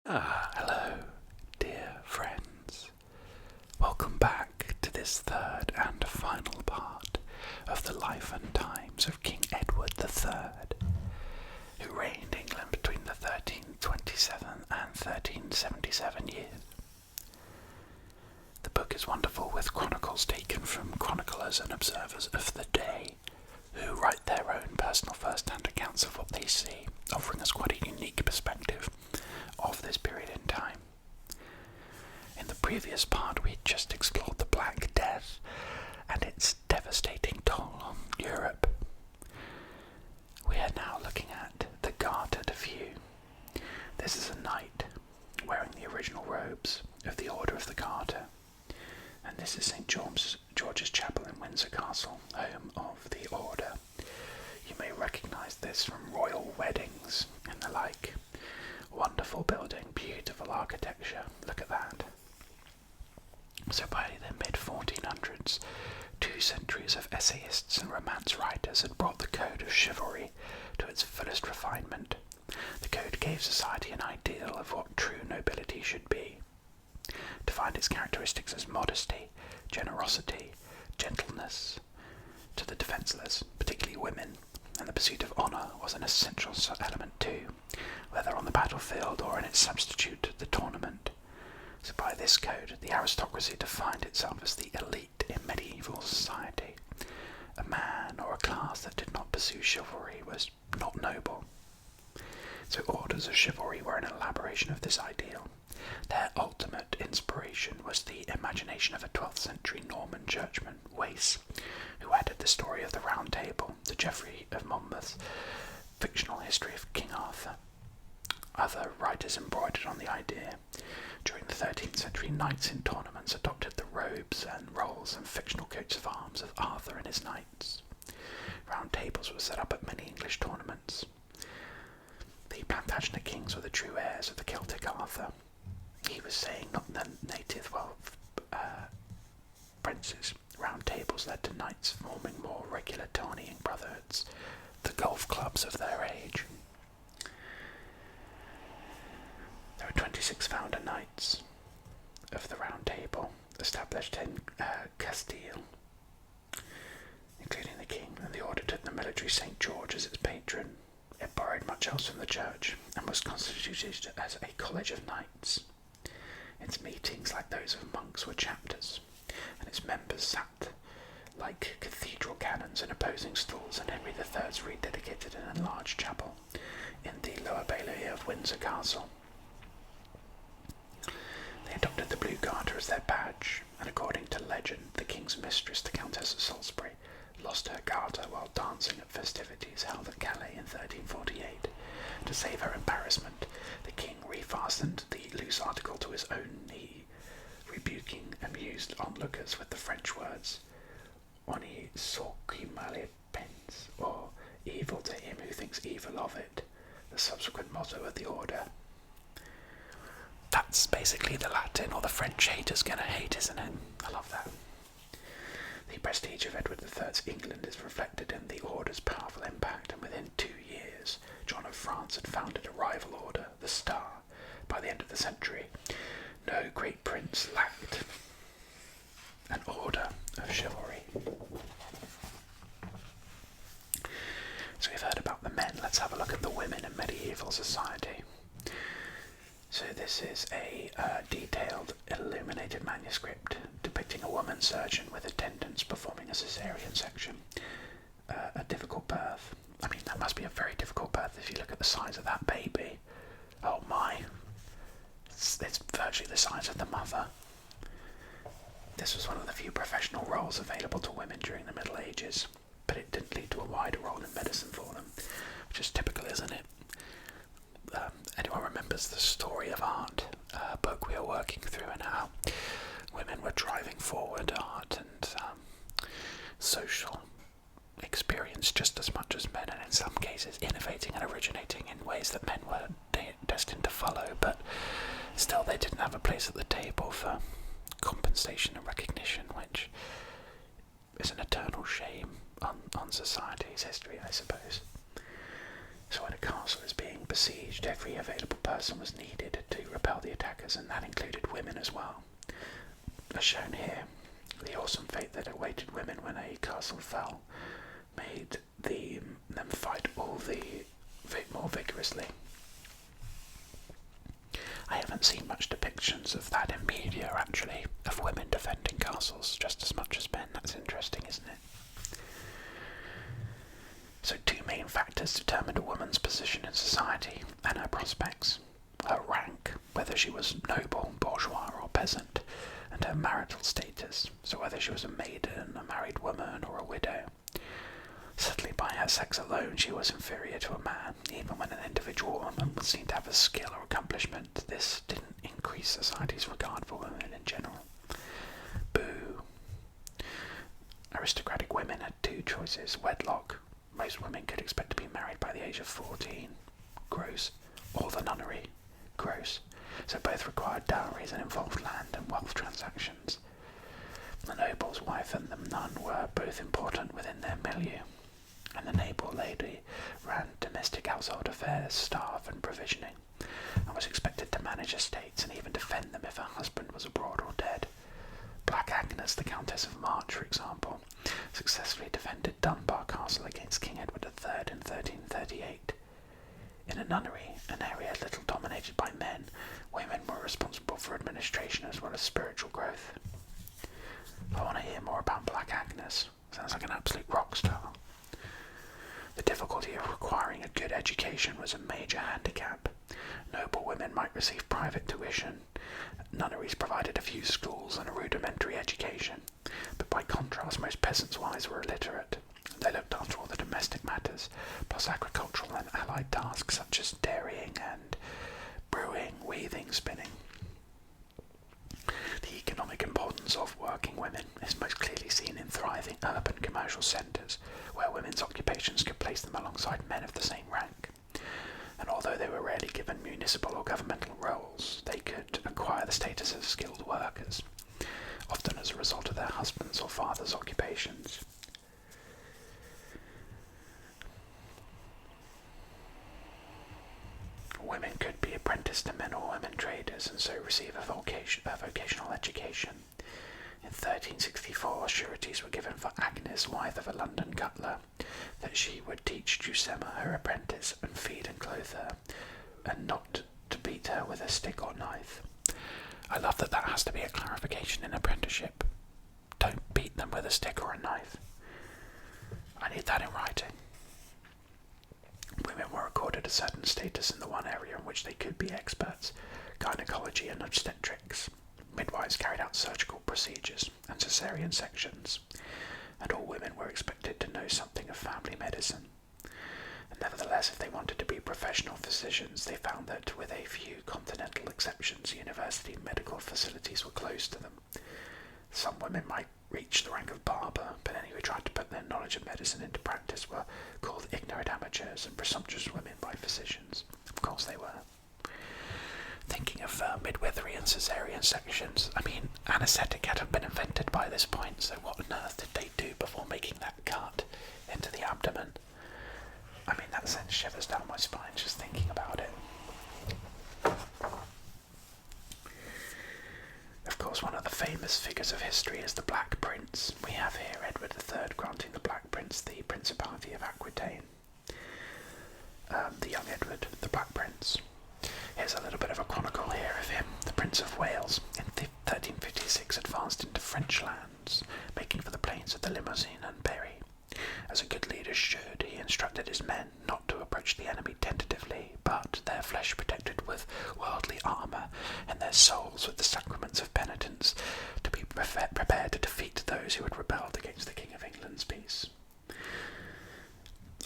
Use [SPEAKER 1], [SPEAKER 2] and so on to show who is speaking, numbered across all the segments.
[SPEAKER 1] Hello, dear friends. Welcome back to this third and final part of the life and times of King Edward III, who reigned England between the 1327 and 1377 years. The book is wonderful, with chronicles taken from chroniclers and observers of the day, who write their own personal first-hand accounts of what they see, offering us quite a unique perspective of this period in time. In the previous part, we had just explored the Black Death and its devastating toll on Europe. We are now looking at the Gartered View. This is a knight wearing the original robes of the Order of the Garter, and this is St. George's Chapel in Windsor Castle, home of the Order. You may recognise this from royal weddings and the like. Wonderful building, beautiful architecture, look at that. So by the mid-1400s, 2 centuries of essayists and romance writers had brought the code of chivalry to its fullest refinement. The code gave society an ideal of what true nobility should be, defined its characteristics as modesty, generosity, gentleness to the defenceless, particularly women, and the pursuit of honour was an essential element too, whether on the battlefield or in its substitute, the tournament. So by this code, the aristocracy defined itself as the elite in medieval society. A man or a class that did not pursue chivalry was not noble. So orders of chivalry were an elaboration of this ideal. Their ultimate inspiration was the imagination of a 12th century Norman churchman, Wace, who added the story of the Round Table to Geoffrey of Monmouth's fictional history of King Arthur. Other writers embroidered on the idea. During the 13th century, knights in tournaments adopted the robes and roles and fictional coats of arms of Arthur and his knights. Round tables were set up at many English tournaments. The Plantagenet kings were the true heirs of the Celtic Arthur. He was saying not the native princes. Round tables led to knights forming more regular tourneying brotherhoods, the golf clubs of their age. There were 26 founder knights of the Round Table, established in Castile, including the king, and the order took the military St. George as its patron. It borrowed much else from the church, and was constituted as a college of knights. Its meetings, like those of monks, were chapters, and its members sat like cathedral canons in opposing stalls, and Henry III's rededicated an enlarged chapel in the lower bailey of Windsor Castle. They adopted the blue garter as their badge, and according to legend, the king's mistress, the Countess of Salisbury, lost her garter while dancing at festivities held at Calais in 1348. To save her embarrassment, the king refastened the loose article to his own knee, rebuking amused onlookers with the French words "Honi soit qui mal y pense," or "evil to him who thinks evil of it," the subsequent motto of the order. That's basically the Latin or the French haters gonna hate, isn't it? I love that. The prestige of Edward III's England is reflected in the order's powerful impact, and within 2 years, John of France had founded a rival order, the Star. By the end of the century, no great prince lacked an order of chivalry. So we've heard about the men, let's have a look at the women in medieval society. So this is a detailed, illuminated manuscript depicting a woman surgeon with attendants performing a cesarean section. A difficult birth. I mean, that must be a very difficult birth if you look at the size of that baby. Oh my. It's virtually the size of the mother. This was one of the few professional roles available to women during the Middle Ages, but it didn't lead to a wider role in medicine for them, which is typical, isn't it? Anyone remembers the Story of Art book we are working through, and how women were driving forward art and social experience just as much as men, and in some cases innovating and originating in ways that men were destined to follow, but still they didn't have a place at the table for compensation and recognition, which is an eternal shame on society's history, I suppose. So when a castle is being besieged, every available person was needed to repel the attackers, and that included women as well. As shown here, the awesome fate that awaited women when a castle fell made them fight all the more vigorously. I haven't seen much depictions of that in media, actually, of women defending castles just as much as men. That's interesting, isn't it? So 2 main factors determined a woman's position in society and her prospects: her rank, whether she was noble, bourgeois or peasant, and her marital status, so whether she was a maiden, a married woman or a widow. Certainly by her sex alone she was inferior to a man. Even when an individual woman was seen to have a skill or accomplishment, this didn't increase society's regard for women in general. Boo. Aristocratic women had 2 choices: wedlock. Most women could expect to be married by the age of 14, gross, or the nunnery, gross. So both required dowries and involved land and wealth transactions. The noble's wife and the nun were both important within their milieu, and the noble lady ran domestic household affairs, staff and provisioning, and was expected to manage estates and even defend them if her husband was abroad or dead. Black Agnes, the Countess of March, for example, successfully defended Dunbar Castle against King Edward III in 1338. In a nunnery, an area little dominated by men, women were responsible for administration as well as spiritual growth. I want to hear more about Black Agnes. Sounds like an absolute rock star. The difficulty of requiring a good education was a major handicap. Noble women might receive private tuition. Nunneries provided a few schools and a rudimentary education, but by contrast most peasants' wives were illiterate. They looked after all the domestic matters, plus agricultural and allied tasks such as dairying and brewing, weaving, spinning. The economic importance of working women is most clearly seen in thriving urban commercial centres, where women's occupations could place them alongside men of the same rank. And although they were rarely given municipal or governmental roles, they could acquire the status of skilled workers, often as a result of their husbands' or fathers' occupations. Women could be apprenticed to men or women traders and so receive a vocational education. In 1364, sureties were given for Agnes, wife of a London cutler, that she would teach Giuseppa, her apprentice, and feed and clothe her, and not to beat her with a stick or knife. I love that has to be a clarification in apprenticeship. Don't beat them with a stick or a knife. I need that in writing. Women were accorded a certain status in the one area in which they could be experts: gynecology and obstetrics. Midwives carried out surgical procedures and cesarean sections, and all women were expected to know something of family medicine. And nevertheless, if they wanted to be professional physicians, they found that, with a few continental exceptions, university medical facilities were closed to them. Some women might reach the rank of barber, but any who tried to put their knowledge of medicine into practice were called ignorant amateurs and presumptuous women by physicians. Of course they were. Thinking of midwifery and cesarean sections, I mean, anaesthetic hadn't been invented by this point, so what on earth did they do before making that cut into the abdomen? I mean, that sends shivers down my spine just thinking about it. Of course, one of the famous figures of history is the Black Prince. We have here Edward III granting the Black Prince the Principality of Aquitaine. The young Edward, the Black Prince. Here's a little bit of a chronicle here of him. The Prince of Wales, in 1356, advanced into French lands, making for the plains of the Limousin and Berry. As a good leader should, he instructed his men not to approach the enemy tentatively, but their flesh protected with worldly armour, and their souls with the sacraments of penitence, to be prepared to defeat those who had rebelled against the King of England's peace.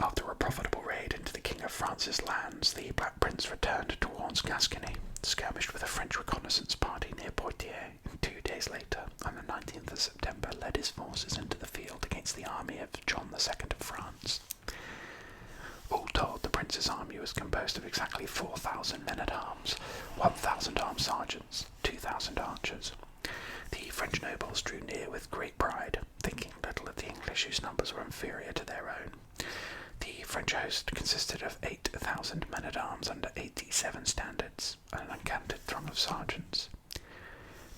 [SPEAKER 1] After a profitable raid into the King of France's lands, the Black Prince returned towards Gascony, skirmished with a French reconnaissance party near Poitiers, and 2 days later, on the 19th of September, led his forces into the field against the army of John II of France. All told, the Prince's army was composed of exactly 4,000 men-at-arms, 1,000 armed sergeants, 2,000 archers. The French nobles drew near with great pride, thinking little of the English, whose numbers were inferior to their own. The French host consisted of 8,000 men-at-arms under 87 standards, and an uncounted throng of sergeants.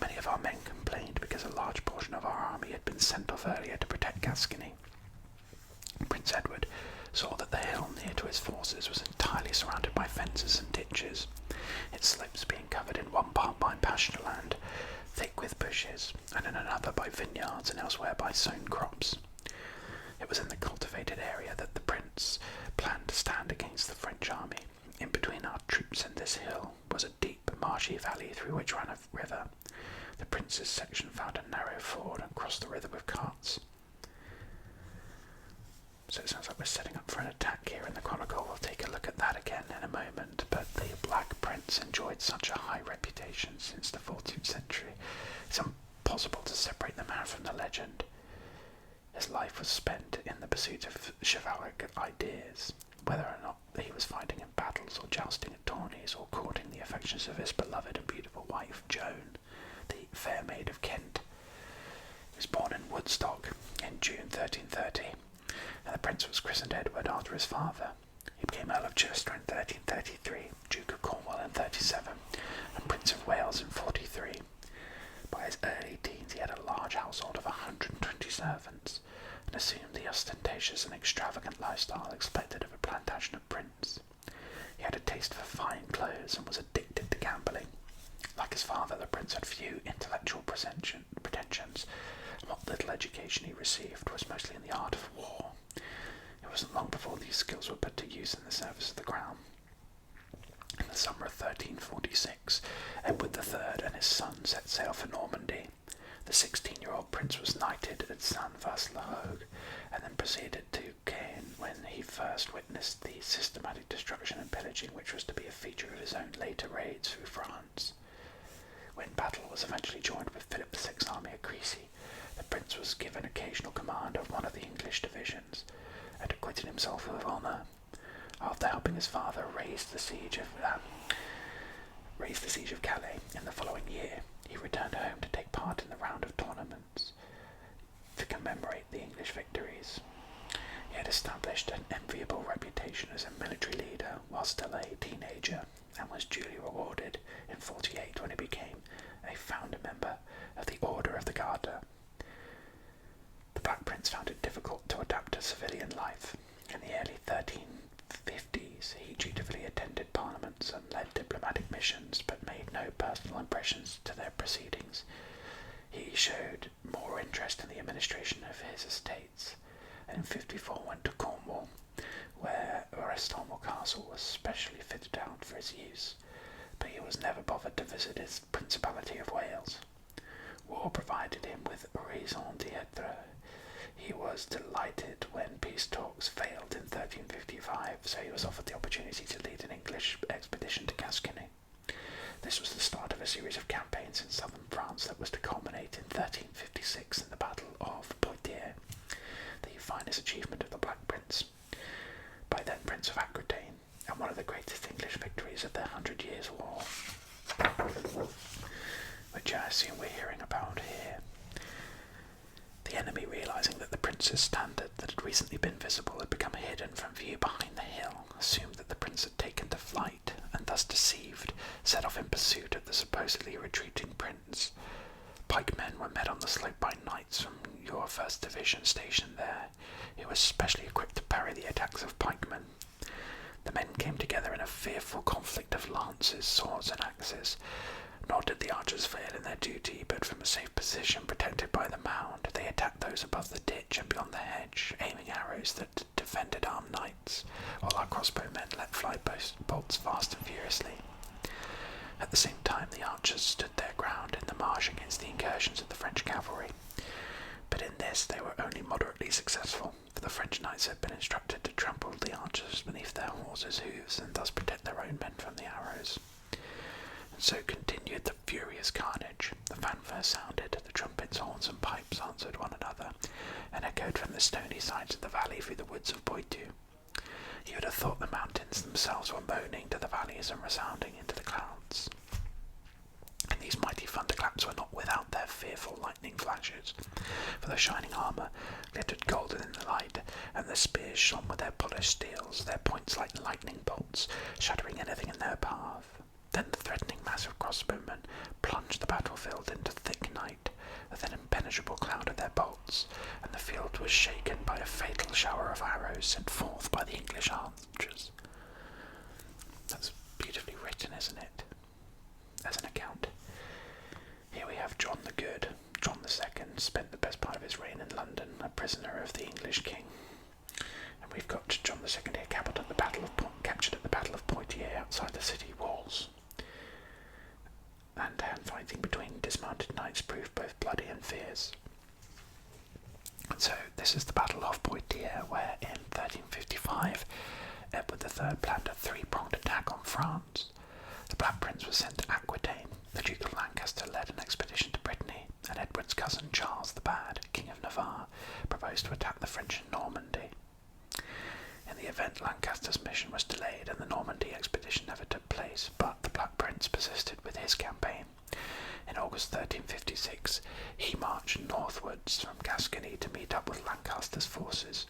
[SPEAKER 1] Many of our men complained because a large portion of our army had been sent off earlier to protect Gascony. Prince Edward saw that the hill near to his forces was entirely surrounded by fences and ditches, its slopes being covered in one part by pasture land, thick with bushes, and in another by vineyards and elsewhere by sown crops. It was in the cultivated area that the prince planned to stand against the French army. In between our troops and this hill was a deep, marshy valley through which ran a river. The prince's section found a narrow ford and crossed the river with carts. So it sounds like we're setting up for an attack here in the Chronicle. We'll take a look at that again in a moment, but the Black Prince enjoyed such a high reputation since the 14th century. It's impossible to separate the man from the legend. His life was spent in the pursuit of chivalric ideas, whether or not he was fighting in battles or jousting at tourneys or courting the affections of his beloved and beautiful wife, Joan, the fair maid of Kent. He was born in Woodstock in June 1330, and the prince was christened Edward after his father. He became Earl of Chester in 1333, Duke of Cornwall in 37, and Prince of Wales in 43. By his early teens he had a large household of 120 servants, and assumed the ostentatious and extravagant lifestyle expected of a Plantagenet prince. He had a taste for fine clothes and was addicted to gambling. Like his father, the prince had few intellectual pretensions, and what little education he received was mostly in the art of war. It wasn't long before these skills were put to use in the service of the crown. In the summer of 1346, Edward III and his son set sail for Normandy. The 16-year-old prince was knighted at Saint-Vaast-la-Hougue, and then proceeded to Caen, when he first witnessed the systematic destruction and pillaging which was to be a feature of his own later raids through France. When battle was eventually joined with Philip VI's army at Crécy, the prince was given occasional command of one of the English divisions, and acquitted himself with honour. After helping his father raise the siege of Calais in the following year, he returned home to take part in the round of tournaments to commemorate the English victories. He had established an enviable reputation as a military leader while still a teenager, and was duly rewarded in 48 when he became a founder member of the Order of the Garter. The Black Prince found it difficult to adapt to civilian life. In the early 1350s, he dutifully attended parliaments and led diplomatic missions, but made no personal impressions to their proceedings. He showed more interest in the administration of his estates, and in 54 went to Cornwall, where Westall Castle was specially fitted out for his use, but he was never bothered to visit his Principality of Wales. War provided him with raison d'être. He was delighted when peace talks failed in 1355, so he was offered the opportunity to lead an English expedition to Gascony. This was the start of a series of campaigns in southern France that was to culminate in 1356 in the Battle of Poitiers, the finest achievement of the Black Prince, by then Prince of Aquitaine, and one of the greatest English victories of the 100 Years' War, which I assume we're hearing about here. The enemy, realising that the prince's standard that had recently been visible had become hidden from view behind the hill, assumed that the prince had taken to flight, and thus deceived, set off in pursuit of the supposedly retreating prince. Pikemen were met on the slope by knights from your 1st Division stationed there, who was specially equipped to parry the attacks of pikemen. The men came together in a fearful conflict of lances, swords, and axes. Nor did the archers fail in their duty, but from a safe position protected by the mound, they attacked those above the ditch and beyond the hedge, aiming arrows that defended armed knights, while our crossbowmen let fly bolts fast and furiously. At the same time, the archers stood their ground in the marsh against the incursions of the French cavalry. But in this they were only moderately successful, for the French knights had been instructed to trample the archers beneath their horses' hooves and thus protect their own men from the arrows. And so continued the furious carnage. The fanfare sounded, the trumpets, horns, and pipes answered one another, and echoed from the stony sides of the valley through the woods of Poitou. You would have thought the mountains themselves were moaning to the valleys and resounding into the clouds. And these mighty thunderclaps were not without their fearful lightning flashes, for the shining armour glittered golden in the light, and the spears shone with their polished steels, their points like lightning bolts, shattering anything in their path. Then the threatening mass of crossbowmen France, and the field was shaken by a fatal shower of arrows sent forth by the English archers. That's beautifully written, isn't it? As an account. Here we have John the Good. John II spent the best part of his reign in London, a prisoner of the English king. And we've got John II here captured at the Battle of Poitiers outside the city walls. And hand fighting between dismounted knights proved both bloody and fierce. And so this is the Battle of Poitiers, where in 1355 Edward III planned a three-pronged attack on France. The Black Prince was sent to Aquitaine. The Duke of Lancaster led an expedition to Brittany, and Edward's cousin Charles the Bad, King of Navarre, proposed to attack the French in Normandy. In the event, Lancaster's mission was delayed and the Normandy expedition never took place, but the Black Prince persisted with his campaign. In August 1356, he marched northwards from Gascony to meet up with Lancaster's forces,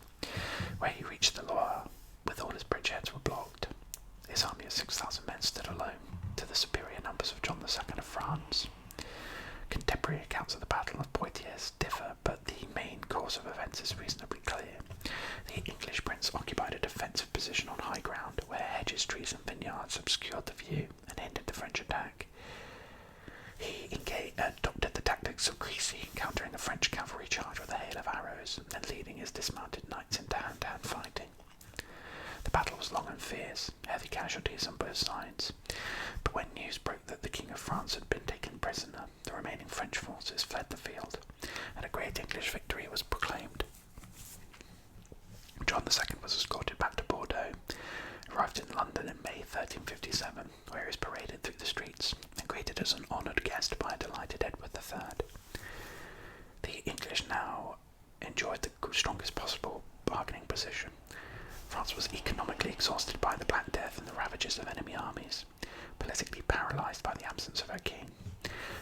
[SPEAKER 1] where he reached the Loire, with all his bridgeheads were blocked. His army of 6,000 men stood alone to the superior numbers of John II of France. Contemporary accounts of the Battle of Poitiers differ, but the main course of events is reasonably clear. The English prince occupied a defensive position on high ground, where hedges, trees and vineyards obscured the view and hindered the French attack. He adopted the tactics of Crecy, countering a French cavalry charge with a hail of arrows, and then leading his dismounted knights into hand-to-hand fighting. The battle was long and fierce, heavy casualties on both sides, but when news broke that the King of France had been taken prisoner, the remaining French forces fled the field, and a great English victory was proclaimed. John II was escorted back to Bordeaux, arrived in London in May 1357, where he was paraded through the streets and greeted as an honoured guest by a delighted Edward III. The English now enjoyed the strongest possible bargaining position. France was economically exhausted by the Black Death and the ravages of enemy armies, politically paralysed by the absence of her king,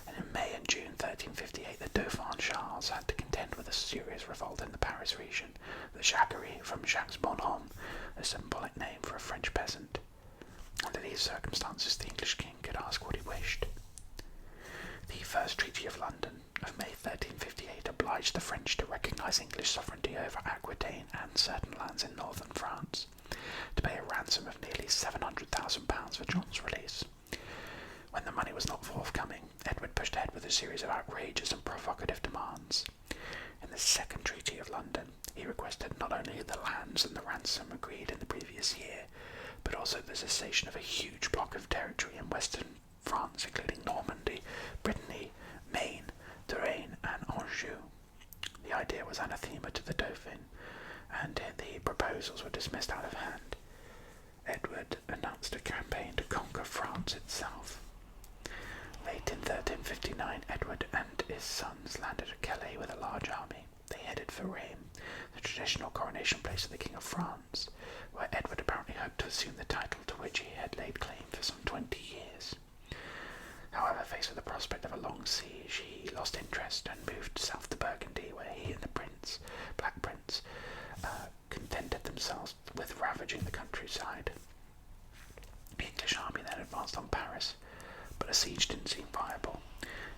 [SPEAKER 1] and in May and June 1358 the Dauphin Charles had to contend with a serious revolt in the Paris region, the Jacquerie, from Jacques Bonhomme, a symbolic name for a French peasant. Under these circumstances the English king could ask what he wished. The First Treaty of London of May 1358 obliged the French to recognise English sovereignty over Aquitaine and certain lands in northern France, to pay a ransom of nearly £700,000 for John's release. When the money was not forthcoming, Edward pushed ahead with a series of outrageous and provocative demands. In the Second Treaty of London, he requested not only the lands and the ransom agreed in the previous year, but also the cessation of a huge block of territory in western France, including Normandy, Brittany, Maine, Touraine and Anjou. The idea was anathema to the Dauphin, and the proposals were dismissed out of hand. Edward announced a campaign to conquer France itself. Late in 1359, Edward and his sons landed at Calais with a large army. They headed for Rheims, the traditional coronation place of the King of France, where Edward apparently hoped to assume the title to which he had laid claim for some 20 years. However, faced with the prospect of a long siege, he lost interest and moved south to Burgundy, where he and the Black Prince, contented themselves with ravaging the countryside. The English army then advanced on Paris, but a siege didn't seem viable.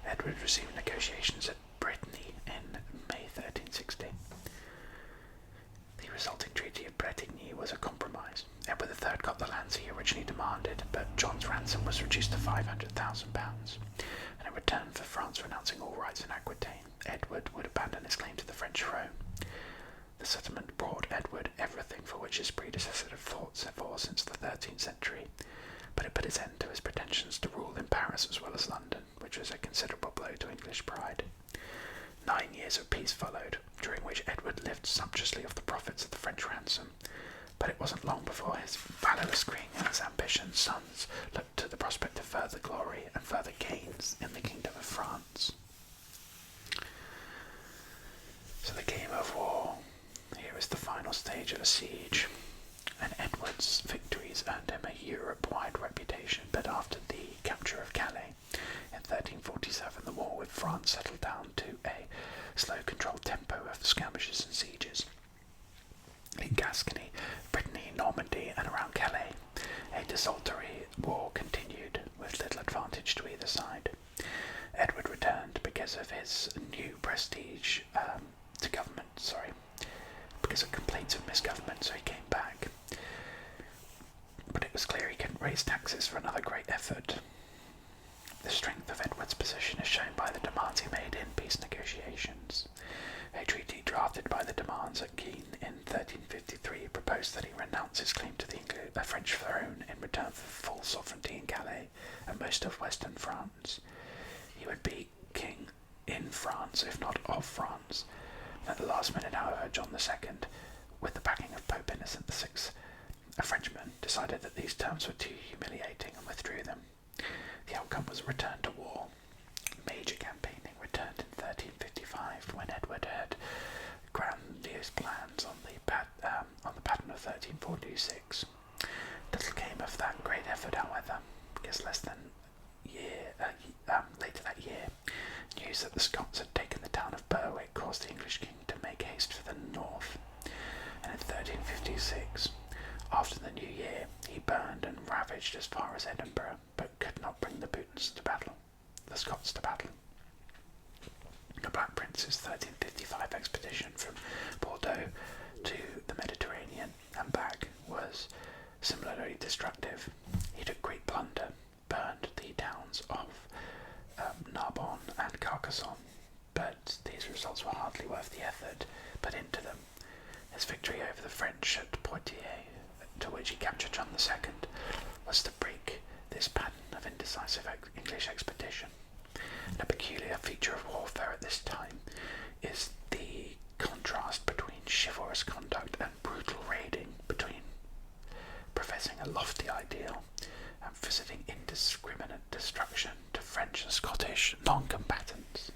[SPEAKER 1] Edward resumed negotiations at Brittany in May 1360. The resulting Treaty of Bretigny was a compromise. Edward III got the lands he originally demanded, but John's ransom was reduced to £500,000, and in return for France renouncing all rights in Aquitaine, Edward would abandon his claim to the French throne. The settlement brought Edward everything for which his predecessor had fought for since the 13th century, but it put its end to his pretensions to rule in Paris as well as London, which was a considerable blow to English pride. 9 years of peace followed, during which Edward lived sumptuously off the profits of the French ransom, but it wasn't long before his valorous king and his ambitious sons looked to the prospect of further glory and further gains in the Kingdom of France. So the game of war. Here is the final stage of a siege, and Edward's victories earned him a Europe-wide reputation, but after the capture of Calais in 1347, the war with France settled down to a slow, controlled tempo of skirmishes and sieges. In Gascony, Brittany, Normandy, and around Calais, a desultory war continued with little advantage to either side. Edward returned because of his new prestige to government, because of complaints of misgovernment, so he came back. But it was clear he couldn't raise taxes for another great effort. The strength of Edward's position is shown by the demands he made in peace negotiations. A treaty drafted by the demands at Guisnes in 1353 proposed that he renounce his claim to the French throne in return for full sovereignty in Calais and most of western France. He would be king in France, if not of France. At the last minute, however, John II, with the backing of Pope Innocent VI, a Frenchman, decided that these terms were too humiliating and withdrew them. The outcome was a return to war. Major campaigning returned in 1355 when Edward had grandiose plans on the pattern of 1346. Little came of that great effort, however, because less than later that year, news that the Scots had taken the town of Berwick caused the English king to make haste for the north. And in 1356, after the new year, he burned and ravaged as far as Edinburgh, but could not bring the Scots to battle. The Black Prince's 1355 expedition from Bordeaux to the Mediterranean and back was similarly destructive. He took great plunder, burned the towns of Narbonne and Carcassonne, but these results were hardly worth the effort put into them. His victory over the French at Poitiers, to which he captured John II, was to break this pattern of indecisive English expedition. And a peculiar feature of warfare at this time is the contrast between chivalrous conduct and brutal raiding, between professing a lofty ideal and visiting indiscriminate destruction to French and Scottish non-combatants.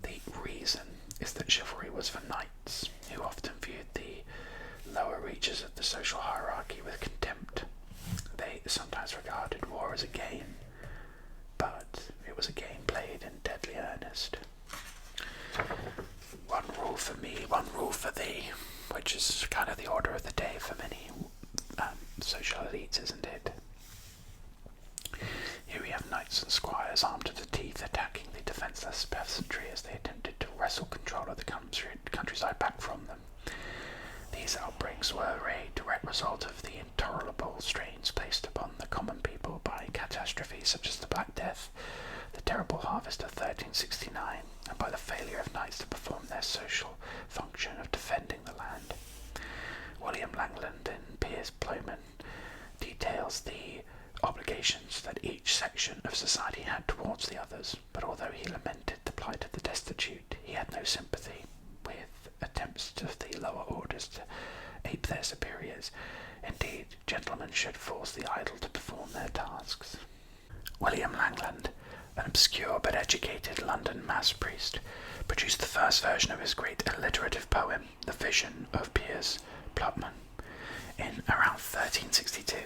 [SPEAKER 1] The reason is that chivalry was for knights, who often viewed the lower reaches of the social hierarchy with contempt. They sometimes regarded war as a game, but it was a game played in deadly earnest. One rule for me, one rule for thee, which is kind of the order of the day for many social elites, isn't it? Here we have knights and squires armed to the teeth attacking the defenceless peasantry as they attempted to wrestle control of the countryside back from them. These outbreaks were a direct result of the intolerable strains placed upon the common people by catastrophes such as the Black Death, the terrible harvest of 1369, and by the failure of knights to perform their social function of defending the land. William Langland in Piers Plowman details the obligations that each section of society had towards the others, but although he lamented the plight of the destitute, he had no sympathy with attempts of the lower orders to ape their superiors. Indeed, gentlemen should force the idle to perform their tasks. William Langland, an obscure but educated London mass priest, produced the first version of his great alliterative poem, The Vision of Piers Plowman, in around 1362.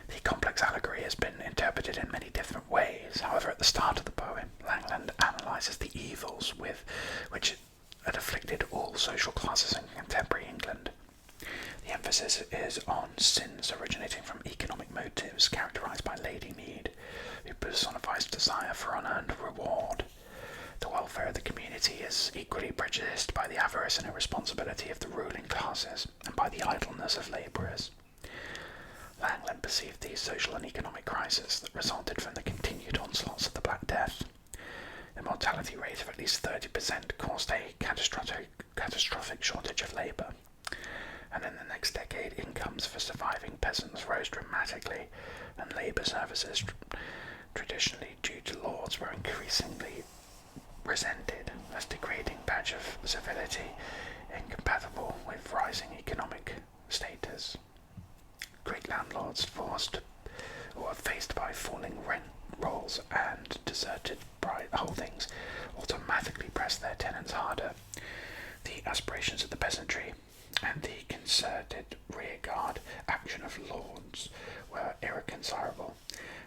[SPEAKER 1] The complex allegory has been interpreted in many different ways. However, at the start of the poem, Langland analyses the evils which had afflicted all social classes in contemporary England. The emphasis is on sins originating from economic motives, characterised by Lady Mead, who personifies desire for unearned reward. The welfare of the community is equally prejudiced by the avarice and irresponsibility of the ruling classes, and by the idleness of labourers. Langland perceived the social and economic crisis that resulted from the continued onslaughts of the Black Death. The mortality rate of at least 30% caused a catastrophic shortage of labour, and in the next decade incomes for surviving peasants rose dramatically, and labour services traditionally due to lords were increasingly resented as degrading badge of civility incompatible with rising economic status. Great landlords faced by falling rent rolls and deserted holdings automatically pressed their tenants harder. The aspirations of the peasantry and the concerted rearguard action of lords were irreconcilable,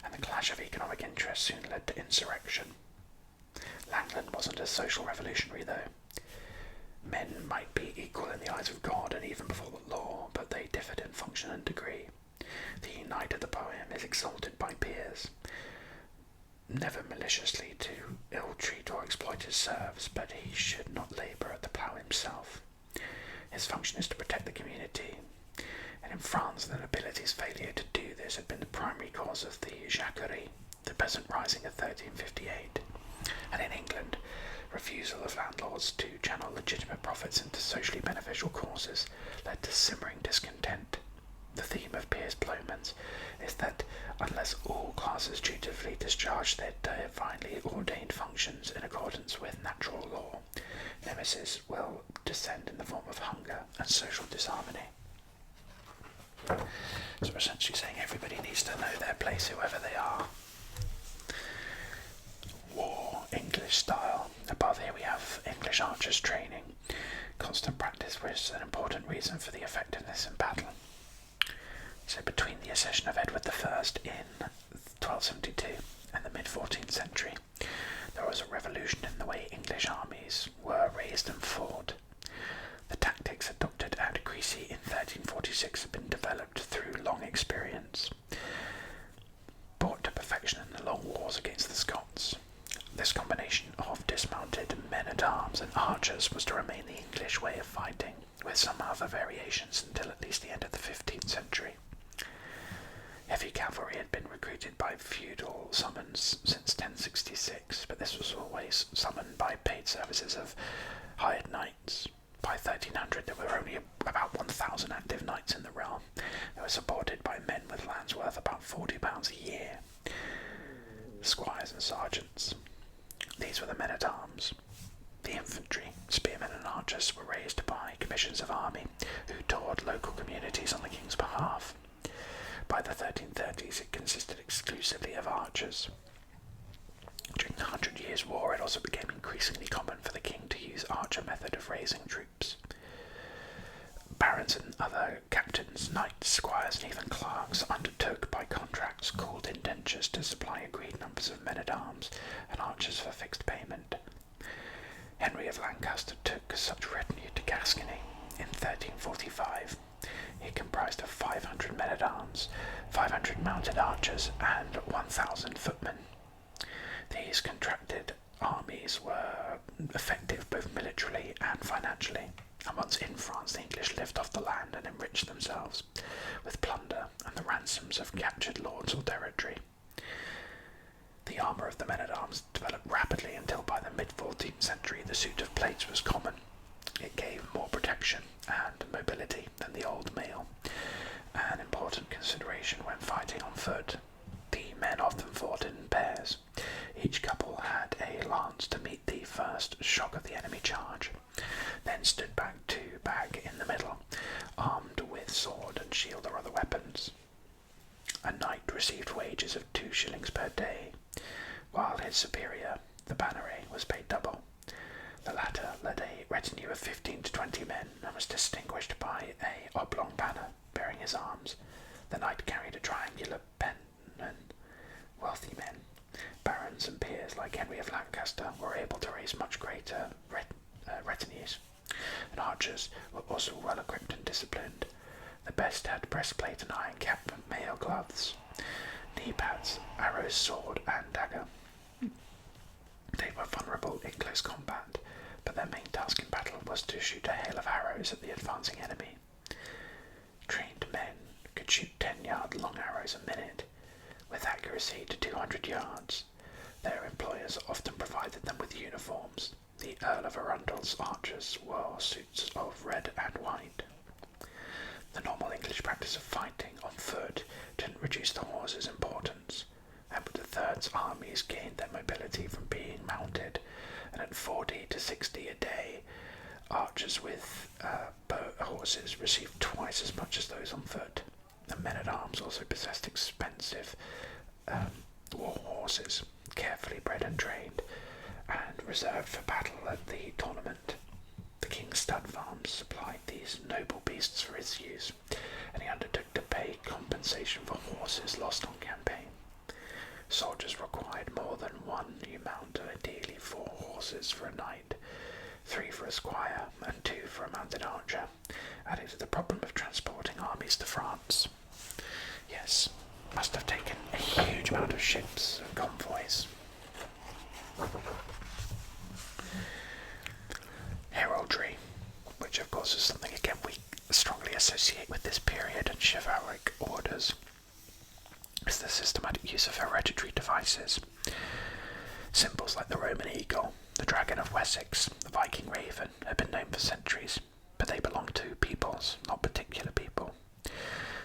[SPEAKER 1] and the clash of economic interests soon led to insurrection. Langland wasn't a social revolutionary, though. Men might be equal in the eyes of God and even before the law, but they differed in function and degree. The knight of the poem is exalted by Piers, never maliciously to ill-treat or exploit his serfs, but he should not labour at the plough himself. His function is to protect the community, and in France the nobility's failure to do this had been the primary cause of the CHRONICLES, the peasant rising of 1358, and in England, refusal of landlords to channel legitimate profits into socially beneficial causes led to simmering discontent. The theme of Piers Plowman's is that unless all classes dutifully discharge their divinely ordained functions in accordance with natural law, nemesis will descend in the form of hunger and social disharmony. So we're essentially saying everybody needs to know their place, whoever they are. War, English style. Above here we have English archers training. Constant practice was an important reason for the effectiveness in battle. So between the accession of Edward I in 1272 and the mid-14th century, there was a revolution in the way English armies were raised and fought. The tactics adopted at Crecy in 1346 had been developed through long experience, brought to perfection in the long wars against the Scots. This combination of dismounted men-at-arms and archers was to remain the English way of fighting, with some other variations until at least the end of the 15th century. Heavy cavalry had been recruited by feudal summons since 1066, but this was always summoned by paid services of hired knights. By 1300 there were only about 1,000 active knights in the realm. They were supported by men with lands worth about £40 a year, squires and sergeants. These were the men-at-arms. The infantry, spearmen and archers were raised by commissions of army who toured local communities on the king's behalf. By the 1330s it consisted exclusively of archers. During the 100 Years' War it also became increasingly common for the king to use archer method of raising troops. Barons and other captains, knights, squires and even clerks undertook by contracts called indentures to supply agreed numbers of men-at-arms and archers for fixed payment. Henry of Lancaster took such retinue to Gascony in 1345. It comprised of 500 men-at-arms, 500 mounted archers and 1,000 footmen. These contracted armies were effective both militarily and financially, and once in France the English lived off the land and enriched themselves with plunder and the ransoms of captured lords or territory. The armour of the men-at-arms developed rapidly until by the mid-14th century the suit of plates was common. It gave more protection and mobility than the old mail, an important consideration when fighting on foot. The men often fought in pairs. Each couple had a lance to meet the first shock of the enemy charge, then stood back to back in the middle, armed with sword and shield or other weapons. A knight received wages of 2 shillings per day, while his superior, the banneret, was paid double. The latter led a retinue of 15 to 20 men and was distinguished by a oblong banner bearing his arms. The knight carried a triangular pennon. Wealthy men, barons and peers like Henry of Lancaster, were able to raise much greater retinues, and archers were also well equipped and disciplined. The best had breastplate and iron cap, mail gloves, knee pads, arrows, sword and dagger. They were vulnerable in close combat, but their main task in battle was to shoot a hail of arrows at the advancing enemy. Trained men could shoot 10-yard long arrows a minute, with accuracy to 200 yards. Their employers often provided them with uniforms. The Earl of Arundel's archers wore suits of red and white. The normal English practice of fighting on foot didn't reduce the horse's importance. Edward III's armies gained their mobility from being mounted, and at 40 to 60 a day, archers with horses received twice as much as those on foot. The men-at-arms also possessed expensive war horses, carefully bred and trained, and reserved for battle at the tournament. The king's stud farms supplied these noble beasts for his use, and he undertook to pay compensation for horses lost on campaign. Soldiers required more than one new mount, ideally 4 horses for a knight, 3 for a squire, and 2 for a mounted archer, adding to the problem of transporting armies to France. Yes, must have taken a huge amount of ships and convoys Heraldry, which of course is something again we strongly associate with this period and chivalric orders, is the systematic use of hereditary devices. Symbols like the Roman eagle, the dragon of Wessex, the Viking raven have been known for centuries, but they belong to peoples, not particular people.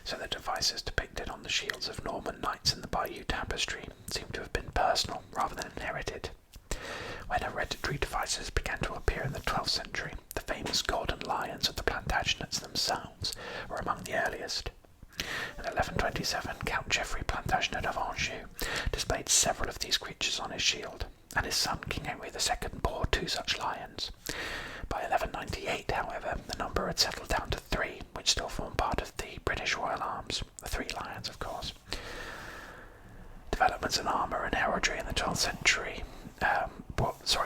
[SPEAKER 1] So the devices depicted on the shields of Norman knights in the Bayeux tapestry seem to have been personal rather than inherited. When hereditary devices began to appear in the 12th century, the famous golden lions of the Plantagenets themselves were among the earliest. In 1127, Count Geoffrey Plantagenet of Anjou displayed several of these creatures on his shield, and his son King Henry II bore 2 such lions. By 1198, however, the number had settled down to 3, which still form part of the British Royal Arms, the 3 lions, of course. Developments in armour and heraldry in the 12th century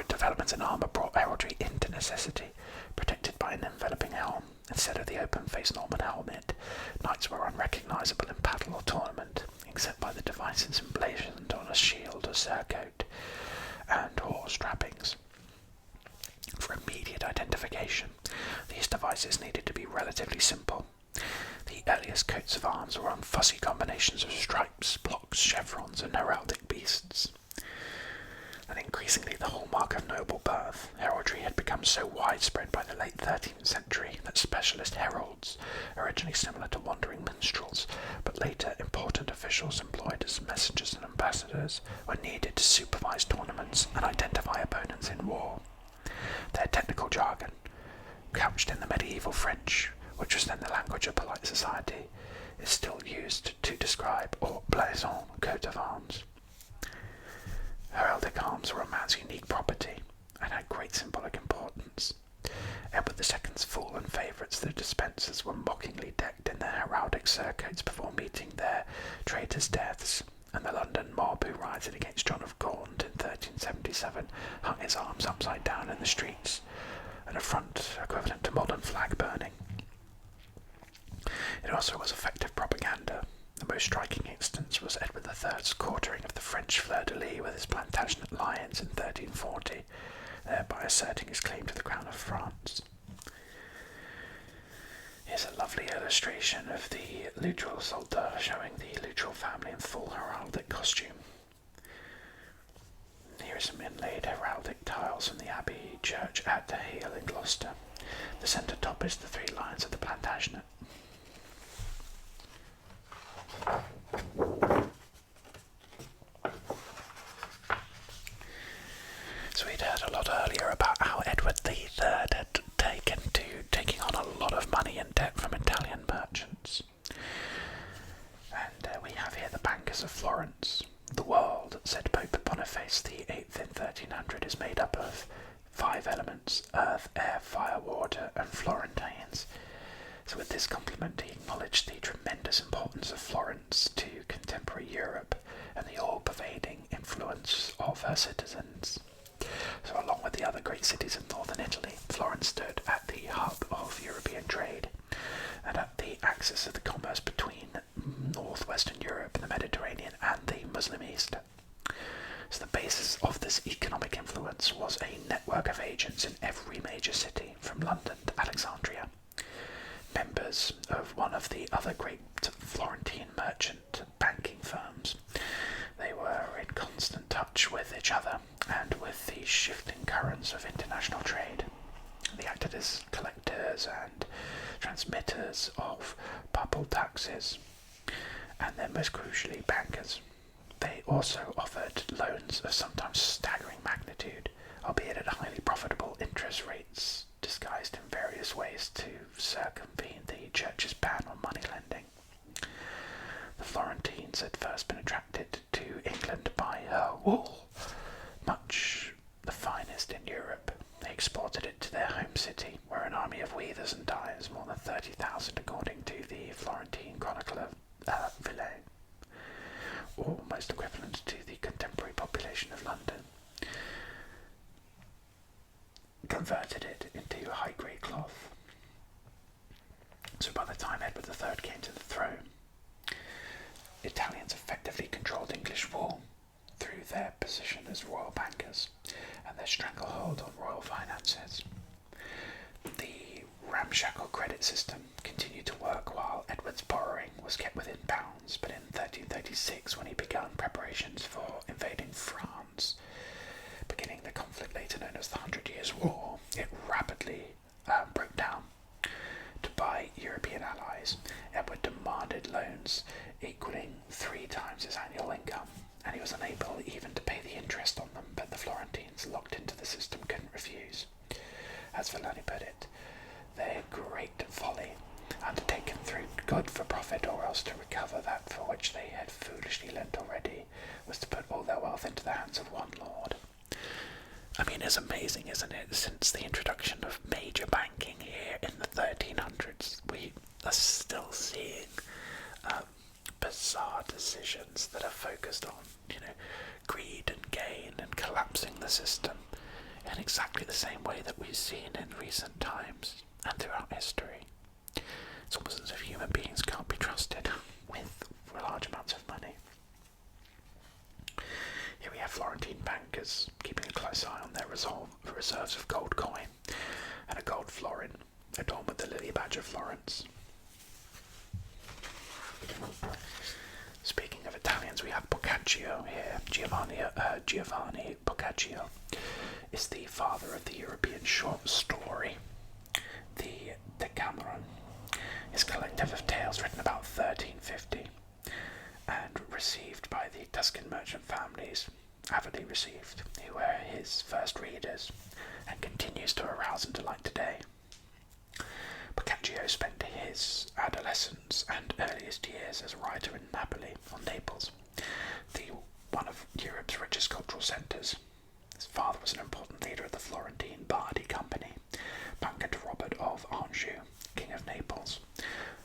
[SPEAKER 1] developments in armour brought heraldry into necessity, protected by an enveloping helm. Instead of the open-faced Norman helmet, knights were unrecognisable in battle or tournament, except by the devices emblazoned on a shield or surcoat and horse trappings. For immediate identification, these devices needed to be relatively simple. The earliest coats of arms were on fussy combinations of stripes, blocks, chevrons, and heraldic beasts. And increasingly the hallmark of noble birth, heraldry had become so widespread by the late 13th century that specialist heralds, originally similar to wandering minstrels, but later important officials employed as messengers and ambassadors, were needed to supervise tournaments and identify opponents in war. Their technical jargon, couched in the medieval French, which was then the language of polite society, is still used to describe or blazon coat of arms. Heraldic arms were a man's unique property and had great symbolic importance. Edward II's fallen favourites, the Despensers, were mockingly decked in their heraldic surcoats before meeting their traitors' deaths, and the London mob who rioted against John of Gaunt in 1377 hung his arms upside down in the streets, an affront equivalent to modern flag burning. It also was effective propaganda. The most striking instance was Edward III's quartering of the French fleur-de-lis with his Plantagenet lions in 1340, thereby asserting his claim to the crown of France. Here's a lovely illustration of the Loutrel soldat showing the Loutrel family in full heraldic costume. Here are some inlaid heraldic tiles from the Abbey Church at Hale in Gloucester. The centre top is the 3 lions of the Plantagenet. So we'd heard a lot earlier about how Edward III had taken to taking on a lot of money and debt from Italian merchants. And we have here the bankers of Florence. The world, said Pope Boniface VIII in 1300, is made up of 5 elements: earth, air, fire, water, and Florentines. So with this compliment he acknowledged the tremendous importance of Florence to contemporary Europe and the all-pervading influence of her citizens. So along with the other great cities of northern Italy, Florence stood at the hub of European trade and at the axis of the commerce between northwestern Europe, the Mediterranean, and the Muslim East. So the basis of this economic influence was a network of agents in every major city, from London to Alexandria. Members of one of the other great Florentine merchant banking firms. They were in constant touch with each other and with the shifting currents of international trade. They acted as collectors and transmitters of papal taxes, and then most crucially bankers. They also offered loans of sometimes staggering magnitude, albeit at highly profitable interest rates, disguised in various ways to circumvene the church's ban on money lending. The Florentines had first been attracted to England by her wool, much the finest in Europe. They exported it to their home city, where an army of weavers and dyers, more than 30,000 according to the Florentine Chronicle of Villers, almost equivalent to the contemporary population of London, converted it into high-grade cloth. So by the time Edward III came to the throne, Italians effectively controlled English wool through their position as royal bankers, their stranglehold on royal finances. The ramshackle credit system continued to work while Edward's borrowing was kept within bounds, but in 1336, when he began preparations for invading France, beginning the conflict later known as the 100 Years' War, it rapidly broke down. To buy European allies, Edward demanded loans equaling 3 times his annual income, and he was unable even to pay the interest on them, but the Florentines, locked into the system, couldn't refuse. As Villani put it, their great folly, undertaken through good for profit or else to recover that for which they had foolishly lent already, was to put all their wealth into the hands of one lord. I mean, it's amazing, isn't it? Since the introduction of major banking here in the 1300s, we are still seeing bizarre decisions that are focused on, greed and gain and collapsing the system in exactly the same way that we've seen in recent times and throughout history. It's almost as if human beings can't be trusted with large amounts of money. Here we have Florentine bankers keeping a close eye on their reserves of gold coin and a gold florin adorned with the lily badge of Florence. Speaking of Italians, we have Boccaccio here. Giovanni Boccaccio is the father of the European short story. The Decameron is a collective of tales written about 1350 and received by the Tuscan merchant families, avidly received, who were his first readers, and continues to arouse and delight today. Boccaccio spent his adolescence and earliest years as a writer in Napoli, or Naples, one of Europe's richest cultural centres. His father was an important leader of the Florentine Bardi Company, banker to Robert of Anjou, King of Naples.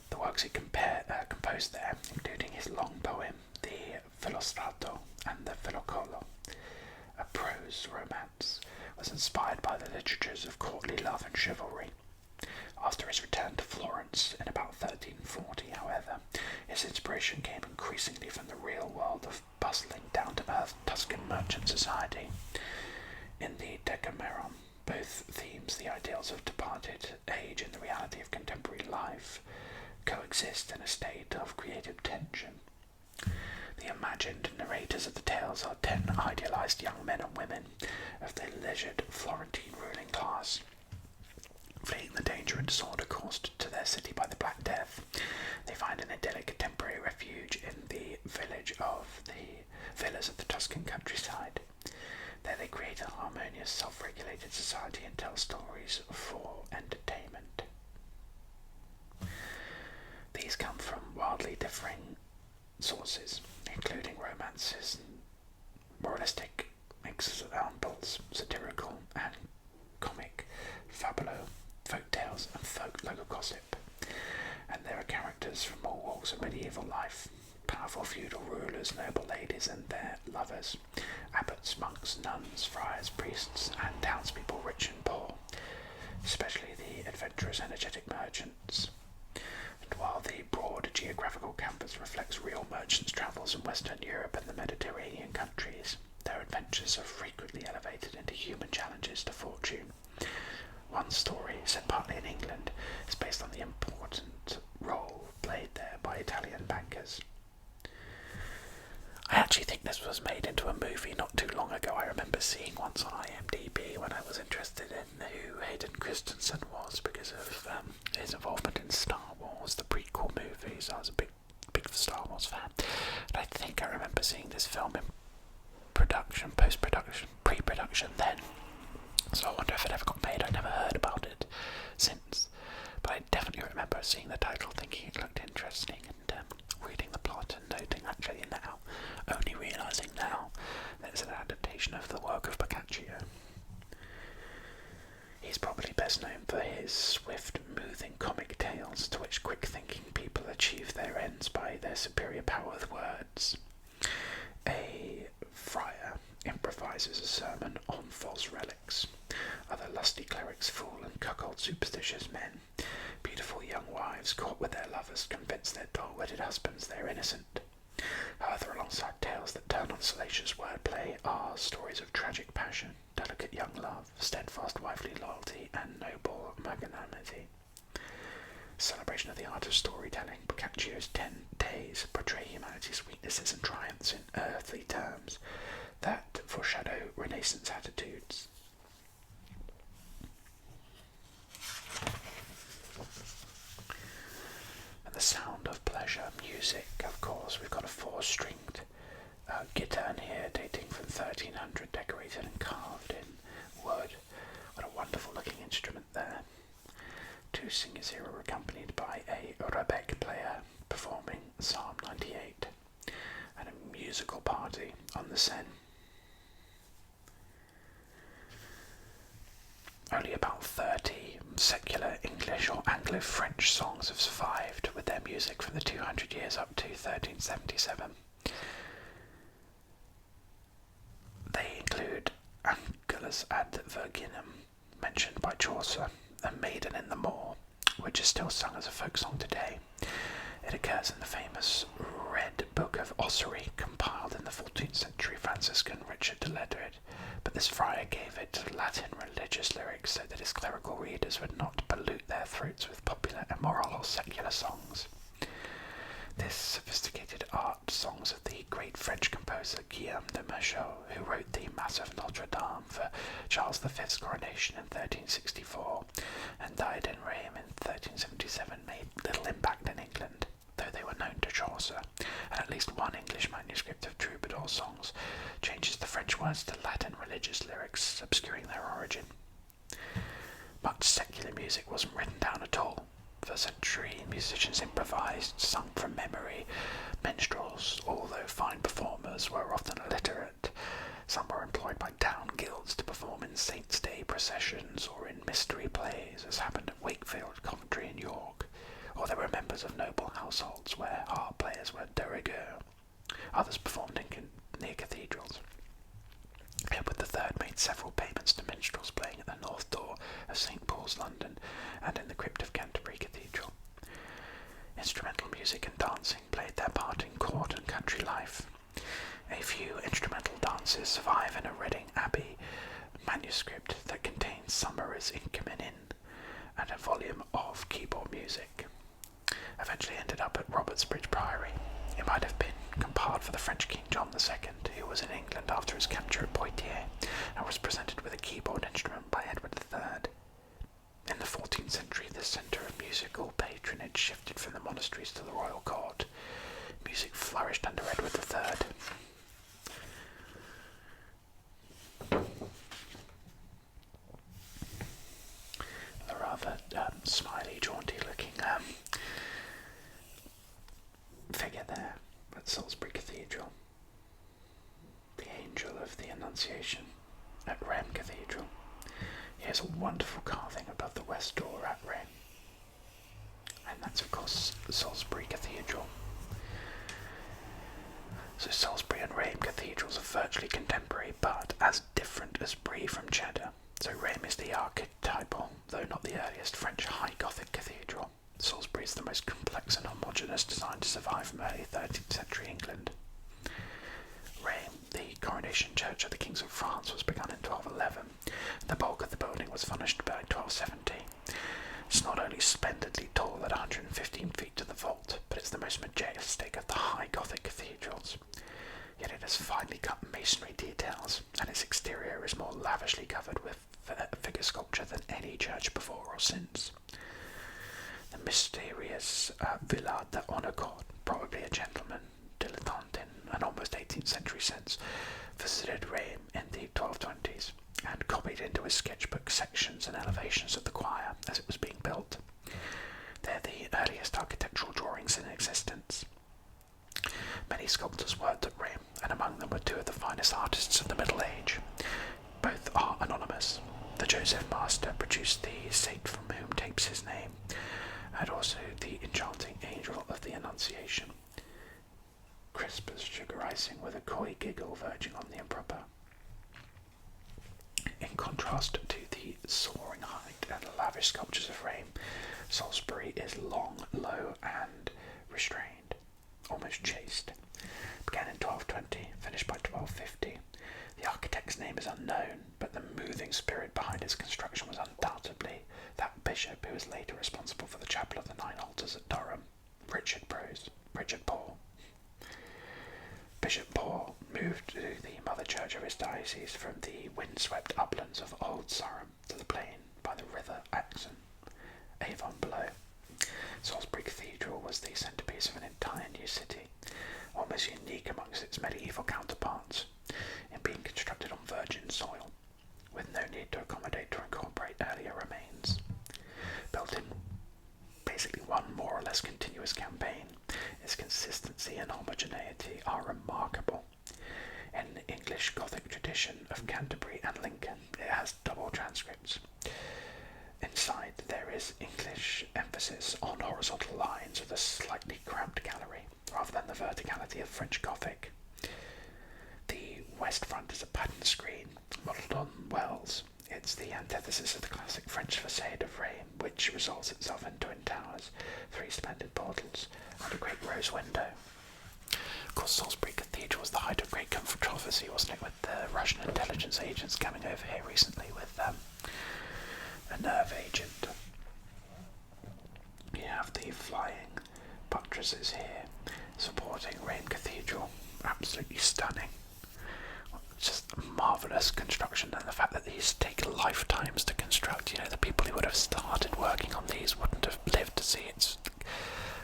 [SPEAKER 1] The works he composed there, including his long poem, the Filostrato and the Filocolo, a prose romance, was inspired by the literatures of courtly love and chivalry. After his return to Florence in about 1340, however, his inspiration came increasingly from the real world of bustling, down-to-earth Tuscan merchant society. In the Decameron, both themes, the ideals of departed age and the reality of contemporary life, coexist in a state of creative tension. The imagined narrators of the tales are 10 idealized young men and women of the leisured Florentine ruling class, fleeing the danger and disorder caused to their city by the Black Death. They find an idyllic temporary refuge in the villas of the Tuscan countryside. There they create a harmonious, self-regulated society and tell stories for entertainment. These come from wildly differing sources, including romances, moralistic examples, satirical and comic, fabulo, folk tales and folk local gossip. And there are characters from all walks of medieval life, powerful feudal rulers, noble ladies and their lovers, abbots, monks, nuns, friars, priests, and townspeople rich and poor, especially the adventurous, energetic merchants. And while the broad geographical campus reflects real merchants' travels in Western Europe and the Mediterranean countries, their adventures are frequently elevated into human challenges to fortune. One story, set partly in England, is based on the important role played there by Italian bankers. I actually think this was made into a movie not too long ago. I remember seeing once on IMDb when I was interested in who Hayden Christensen was because of his involvement in Star Wars, the prequel movies. I was a big Star Wars fan. And I think I remember seeing this film in production, post-production, pre-production then. So I wonder if it ever got made. I never heard about it since. But I definitely remember seeing the title, thinking it looked interesting, and reading the plot and noting actually now, only realising now, that it's an adaptation of the work of Boccaccio. He's probably best known for his swift, moving comic tales to which quick-thinking people achieve their ends by their superior power with words. A friar improvises a sermon on false relics. Other lusty clerics fool and cuckold superstitious men. Beautiful young wives caught with their lovers convince their dull-witted husbands they're innocent. However, alongside tales that turn on salacious wordplay are stories of tragic passion, delicate young of storytelling, Boccaccio's 10 Days portray humanity's weaknesses and triumphs in earthly terms that foreshadow Renaissance attitudes. And the sound of pleasure, music, of course. We've got a 4-stringed guitar here, dating from 1300, decorated and carved in wood. What a wonderful looking instrument there. 2 singers here are accompanied by a rebec player performing Psalm 98, and a musical party on the Seine. Only about 30 secular English or Anglo-French songs have survived with their music from the 200 years up to 1377. They include Angelus ad Virginum, mentioned by Chaucer, and Maiden in the Moor, which is still sung as a folk song today. It occurs in the famous Red Book of Ossory, compiled in the 14th century Franciscan Richard de Ledred, but this friar gave it Latin religious lyrics so that his clerical readers would not pollute their throats with popular, immoral, or secular songs. This sophisticated art songs of the great French composer Guillaume de Machaut, who wrote the Mass of Notre Dame for Charles V's coronation in 1364 and died in Rheims in 1377, made little impact in England, though they were known to Chaucer, and at least one English manuscript of troubadour songs changes the French words to Latin religious lyrics, obscuring their origin. Much secular music wasn't written down at all. For a century, musicians improvised, sung from memory. Minstrels, although fine performers, were often illiterate. Some were employed by town guilds to perform in Saints' Day processions or in mystery plays, as happened at Wakefield, Coventry and York, or they were members of noble households where harp players were de rigueur. Others performed near cathedrals. Edward III made several payments to minstrels playing at the North Door of St. Paul's, London, and in the crypt of Canterbury Cathedral. Instrumental music and dancing played their part in court and country life. A few instrumental dances survive in a Reading Abbey manuscript that contains summaries in Caminin and a volume of keyboard music. Eventually ended up at Robertsbridge Priory. It might have been compiled for the French King John II, who was in England after his capture at Poitiers, and was presented with a keyboard instrument by Edward III. In the 14th century, the centre of musical patronage shifted from the monasteries to the royal court. Music flourished under Edward III. A rather smiley, jaunty-looking figure there at Salisbury Cathedral. The Angel of the Annunciation at Rheims Cathedral. Here's a wonderful carving above the west door at Rheims. And that's of course Salisbury Cathedral. So Salisbury and Rheims cathedrals are virtually contemporary, but as different as Brie from Cheddar. So Rheims is the archetypal, though not the earliest, French High Gothic cathedral. Salisbury is the most complex and homogeneous design to survive from early 13th century England. Rheims, the coronation church of the kings of France, was begun in 1211. The bulk of the building was finished by 1270. It's not only splendidly tall at 115 feet to the vault, but it's the most majestic of the High Gothic cathedrals. Yet it has finely cut masonry details, and its exterior is more lavishly covered with figure sculpture than any church before or since. The mysterious Villard de Honnecourt, probably a gentleman, dilettante in an almost 18th century sense, visited Rheims in the 1220s and copied into his sketchbook sections and elevations of the choir as it was being built. They're the earliest architectural drawings in existence. Many sculptors worked at Rheims, and among them were two of the finest artists of the Middle Age. Both are anonymous. The Joseph Master produced the saint from whom takes his name, and also the enchanting Angel of the Annunciation. Crisp as sugar icing with a coy giggle verging on the improper. In contrast to the soaring height and lavish sculptures of Rheims, Salisbury is long, low, and restrained, almost chaste. Began in 1220, finished by 1250. The architect's name is unknown, but the moving spirit behind its construction was undoubtedly that bishop who was later responsible for the Chapel of the Nine Altars at Durham. church of his diocese from the windswept uplands of Old Sarum to the plain by the river Axon, Avon below. Salisbury Cathedral was the centrepiece of an entire new city, almost unique amongst its medieval counterparts, in being constructed on virgin soil, with no need to accommodate or incorporate earlier remains. Built in basically one more or less continuous campaign, its consistency and homogeneity are remarkable. In the English Gothic tradition of Canterbury and Lincoln, it has double transcripts. Inside there is English emphasis on horizontal lines with a slightly cramped gallery, rather than the verticality of French Gothic. The west front is a pattern screen, modelled on Wells. It's the antithesis of the classic French facade of Rheims, which resolves itself in twin towers, 3 splendid portals, and a great rose window. Of course, Salisbury Cathedral was the height of great controversy, wasn't it, with the Russian intelligence agents coming over here recently with a nerve agent. You have the flying buttresses here supporting Rheims Cathedral, absolutely stunning. Just marvellous construction, and the fact that these take lifetimes to construct. The people who would have started working on these wouldn't have lived to see its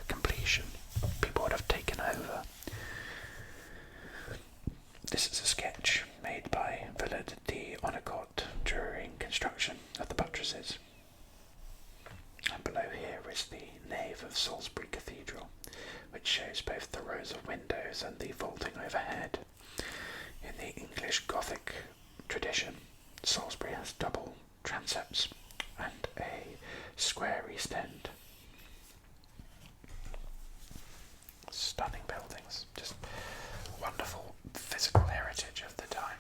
[SPEAKER 1] completion. People would have taken over. This is a sketch made by Villard de Onnecourt during construction of the buttresses. And below here is the nave of Salisbury Cathedral, which shows both the rows of windows and the vaulting overhead. In the English Gothic tradition, Salisbury has double transepts and a square east end. Stunning buildings, just wonderful physical heritage of the time.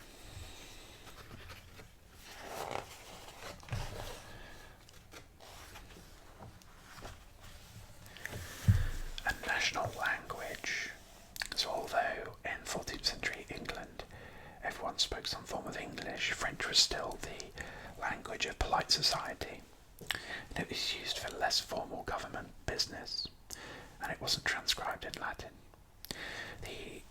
[SPEAKER 1] A national language. So although in 14th century England everyone spoke some form of English, French was still the language of polite society, and it was used for less formal government business, and it wasn't transcribed in Latin. The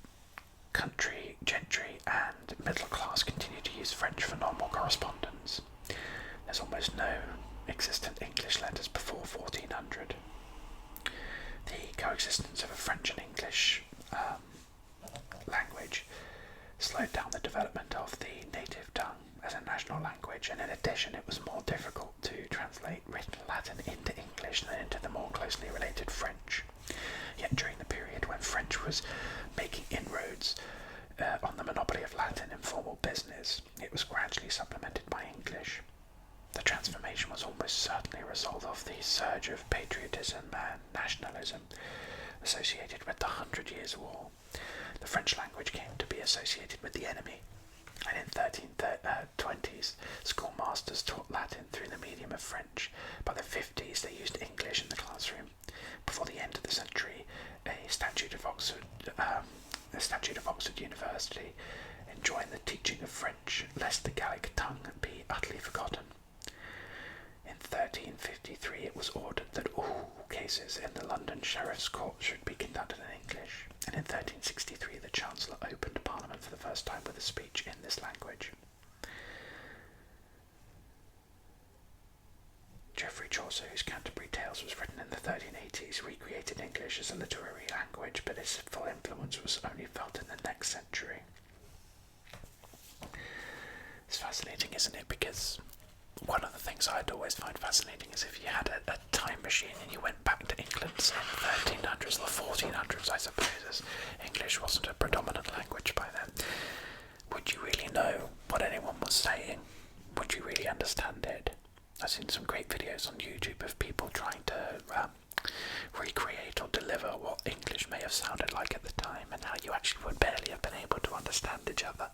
[SPEAKER 1] country, gentry and middle class continued to use French for normal correspondence. There's almost no existent English letters before 1400. The coexistence of a French and English language slowed down the development of the native tongue as a national language, and in addition it was more difficult to translate written Latin into English than into the more closely related French. Yet during the period when French was making inroads on the monopoly of Latin in formal business, it was gradually supplemented by English. The transformation was almost certainly a result of the surge of patriotism and nationalism associated with the 100 Years' War. The French language came to be associated with the enemy, and in 1320s, schoolmasters taught Latin through the medium of French. By the 50s, they used English in the classroom. Before the end of the century, a statute of Oxford University enjoined the teaching of French, lest the Gallic tongue be utterly forgotten. In 1353, it was ordered that all cases in the London Sheriff's Court should be conducted in English, and in 1363 the Chancellor opened Parliament for the first time with a speech in this language. Geoffrey Chaucer, whose Canterbury Tales was written in the 1380s, recreated English as a literary language, but its full influence was only felt in the next century. It's fascinating, isn't it? Because one of the things I'd always find fascinating is if you had a time machine and you went back to England in the 1300s or 1400s, I suppose, as English wasn't a predominant language by then, would you really know what anyone was saying? Would you really understand it? I've seen some great videos on YouTube of people trying to recreate or deliver what English may have sounded like at the time, and how you actually would barely have been able to understand each other,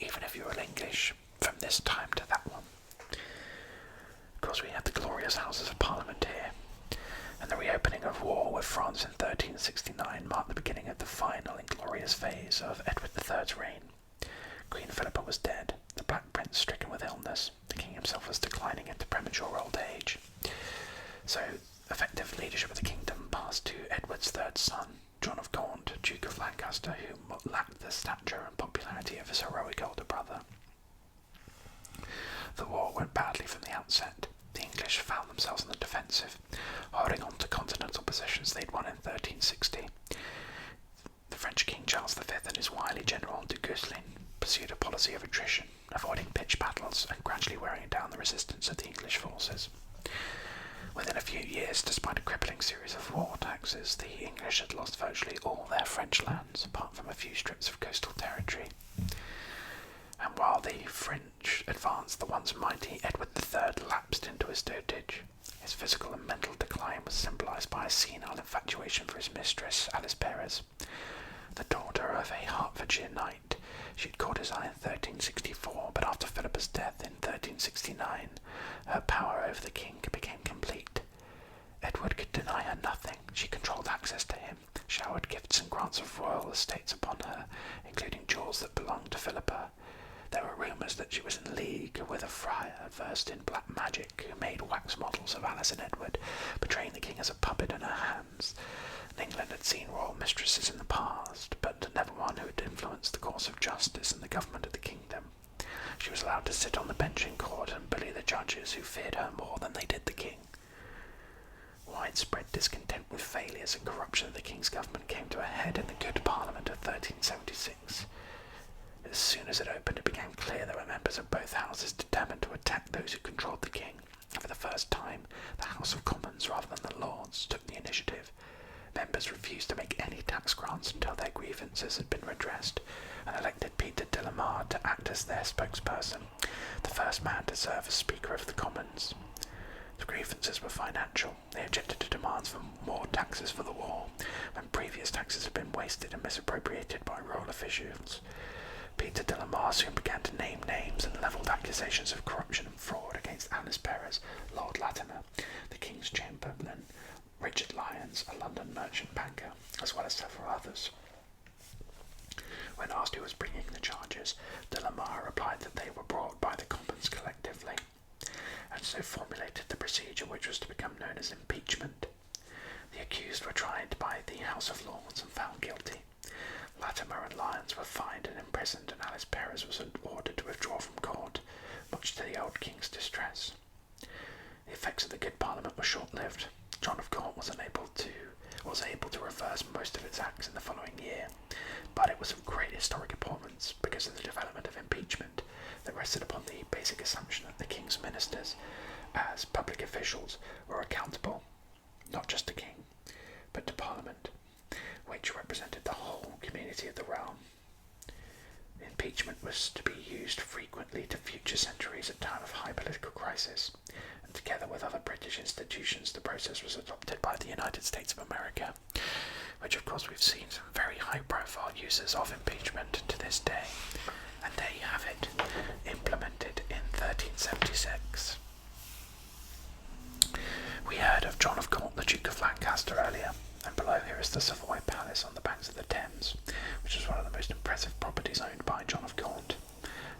[SPEAKER 1] even if you were English from this time to that one. Of course, we had the glorious Houses of Parliament here, and the reopening of war with France in 1369 marked the beginning of the final inglorious phase of Edward III's reign. Queen Philippa was dead, the Black Prince stricken with illness, the king himself was declining into premature old age. So, effective leadership of the kingdom passed to Edward's third son, John of Gaunt, Duke of Lancaster, who lacked the stature and popularity popularity of his heroic older brother. The war went badly from the outset. The English found themselves on the defensive, holding on to continental possessions they'd won in 1360. The French King Charles V and his wily general de Guesclin pursued a policy of attrition, avoiding pitched battles and gradually wearing down the resistance of the English forces. Within a few years, despite a crippling series of war taxes, the English had lost virtually all their French lands, apart from a few strips of coastal territory. And while the French advanced, the once mighty Edward III lapsed into his dotage. His physical and mental decline was symbolised by a senile infatuation for his mistress, Alice Perez, the daughter of a Hertfordshire knight. She had caught his eye in 1364, but after Philippa's death in 1369, her power over the king became complete. Edward could deny her nothing. She controlled access to him, showered gifts and grants of royal estates upon her, including jewels that belonged to Philippa. There were rumours that she was in league with a friar versed in black magic who made wax models of Alice and Edward, betraying the king as a puppet in her hands. England had seen royal mistresses in the past, but never one who had influenced the course of justice and the government of the kingdom. She was allowed to sit on the bench in court and bully the judges, who feared her more than they did the king. Widespread discontent with failures and corruption of the king's government came to a head in the Good Parliament of 1376. As soon as it opened, it became clear there were members of both houses determined to attack those who controlled the king. For the first time, the House of Commons, rather than the Lords, took the initiative. Members refused to make any tax grants until their grievances had been redressed, and elected Peter de la Mare to act as their spokesperson, the first man to serve as Speaker of the Commons. The grievances were financial. They objected to demands for more taxes for the war, when previous taxes had been wasted and misappropriated by royal officials. Peter de la Mare soon began to name names and levelled accusations of corruption and fraud against Alice Perez, Lord Latimer, the King's Chamberlain, Richard Lyons, a London merchant banker, as well as several others. When asked who was bringing the charges, de la Mare replied that they were brought by the Commons collectively, and so formulated the procedure which was to become known as impeachment. The accused were tried by the House of Lords and found guilty. Latimer and Lyons were fined and imprisoned, and Alice Perez was ordered to withdraw from court, much to the old king's distress. The effects of the Good Parliament were short-lived. John of Gaunt was able to reverse most of its acts in the following year, but it was of great historic importance because of the development of impeachment that rested upon the basic assumption that the king's ministers, as public officials, were accountable not just to king, but to Parliament, which represented the whole community of the realm. Impeachment was to be used frequently to future centuries at time of high political crisis, and together with other British institutions, the process was adopted by the United States of America, which of course we've seen some very high-profile uses of impeachment to this day. And there you have it, implemented in 1376. We heard of John of Gaunt, the Duke of Lancaster, earlier, and below here is the Savoy Palace on the banks of the Thames, which is one of the most impressive properties owned by John of Gaunt,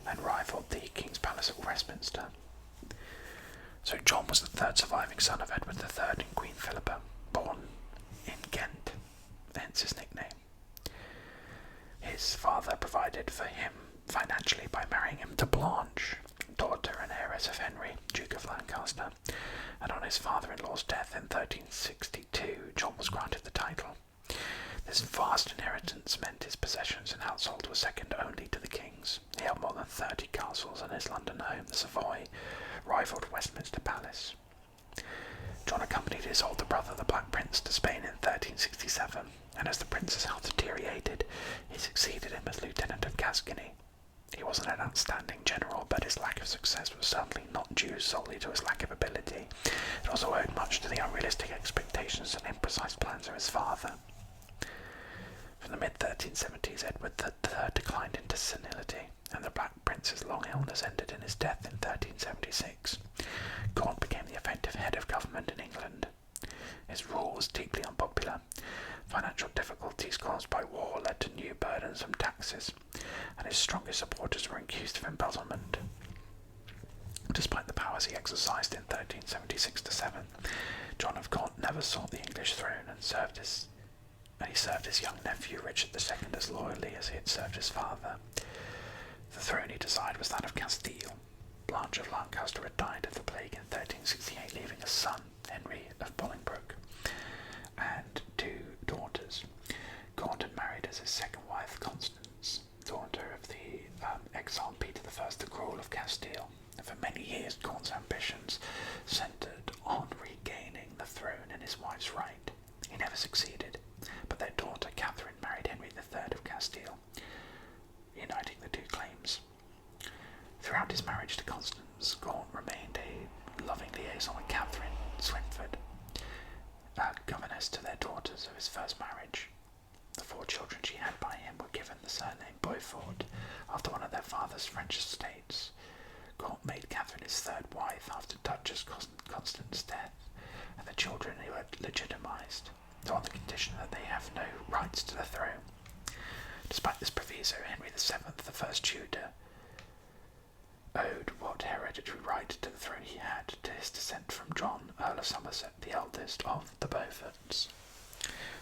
[SPEAKER 1] and rivaled the King's Palace at Westminster. So John was the third surviving son of Edward III and Queen Philippa, born in Ghent, hence his nickname. His father provided for him financially by marrying him to Blanche, daughter and heiress of Henry, Duke of Lancaster, and on his father-in-law's death in 1362, John was granted the title. This vast inheritance meant his possessions and household were second only to the king's. He held more than 30 castles, and his London home, the Savoy, rivaled Westminster Palace. John accompanied his older brother, the Black Prince, to Spain in 1367, and as the prince's health deteriorated, he succeeded him as Lieutenant of Gascony. He wasn't an outstanding general, but his lack of success was certainly not due solely to his lack of ability. It also owed much to the unrealistic expectations and imprecise plans of his father. From the mid-1370s, Edward III declined into senility, and the Black Prince's long illness ended in his death in 1376. Gaunt became the effective head of government in England. His rule was deeply unpopular. Financial difficulties caused by war led to new burdens from taxes, and his strongest supporters were accused of embezzlement. Despite the powers he exercised in 1376-7, John of Gaunt never sought the English throne and he served his young nephew Richard II as loyally as he had served his father. The throne, he decided, was that of Castile. Blanche of Lancaster had died of the plague in 1368, leaving a son, Henry of Bolingbroke, and two daughters. Gaunt had married as his second wife, Constance, daughter of the exiled Peter I the Cruel of Castile. And for many years, Gaunt's ambitions centred on regaining the throne and his wife's right. He never succeeded, but their daughter Catherine married Henry III of Castile, uniting the two claims. Throughout his marriage to Constance, Gaunt remained a loving liaison with Catherine Swynford, governess to their daughters of his first marriage. The 4 children she had by him were given the surname Beaufort, after one of their father's French estates. Gaunt made Catherine his third wife after Duchess Constance's death, and the children who were legitimised, though on the condition that they have no rights to the throne. Despite this proviso, Henry VII, the first Tudor, owed what hereditary right to the throne he had to his descent from John, Earl of Somerset, the eldest of the Beauforts.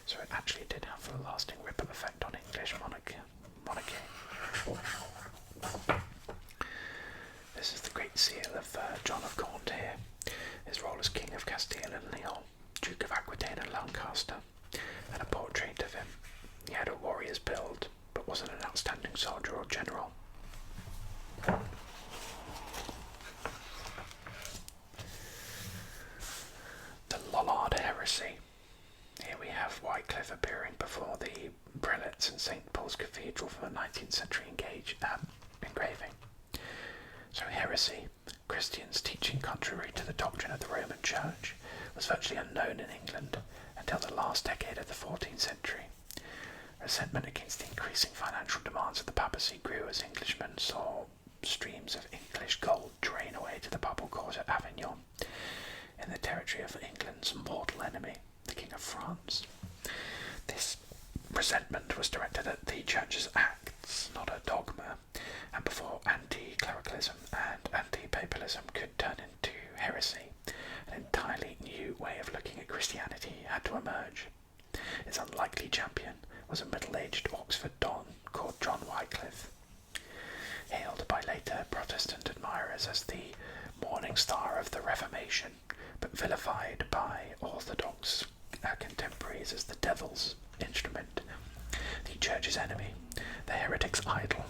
[SPEAKER 1] So it actually did have a lasting ripple effect on English monarchy. This is the Great Seal of John of Gaunt here. His role as King of Castile and Leon, Duke of Aquitaine and Lancaster, and a portrait of him. He had a warrior's build, but wasn't an outstanding soldier or general. The Lollard heresy. Here we have Wycliffe appearing before the prelates in St. Paul's Cathedral from a 19th century engraving. So heresy, Christians teaching contrary to the doctrine of the Roman Church, was virtually unknown in England until the last decade of the 14th century. Resentment against the increasing financial demands of the papacy grew as Englishmen saw streams of English gold drain away to the papal court at Avignon, in the territory of England's mortal enemy, the King of France. This resentment was directed at the Church's acts, not a dogma, and before anti-clericalism and anti-papalism could turn into heresy, an entirely new way of looking at Christianity had to emerge. Its unlikely champion was a middle-aged Oxford don called John Wycliffe, hailed by later Protestant admirers as the morning star of the Reformation, but vilified by Orthodox contemporaries as the devil's instrument, the Church's enemy, the heretic's idol.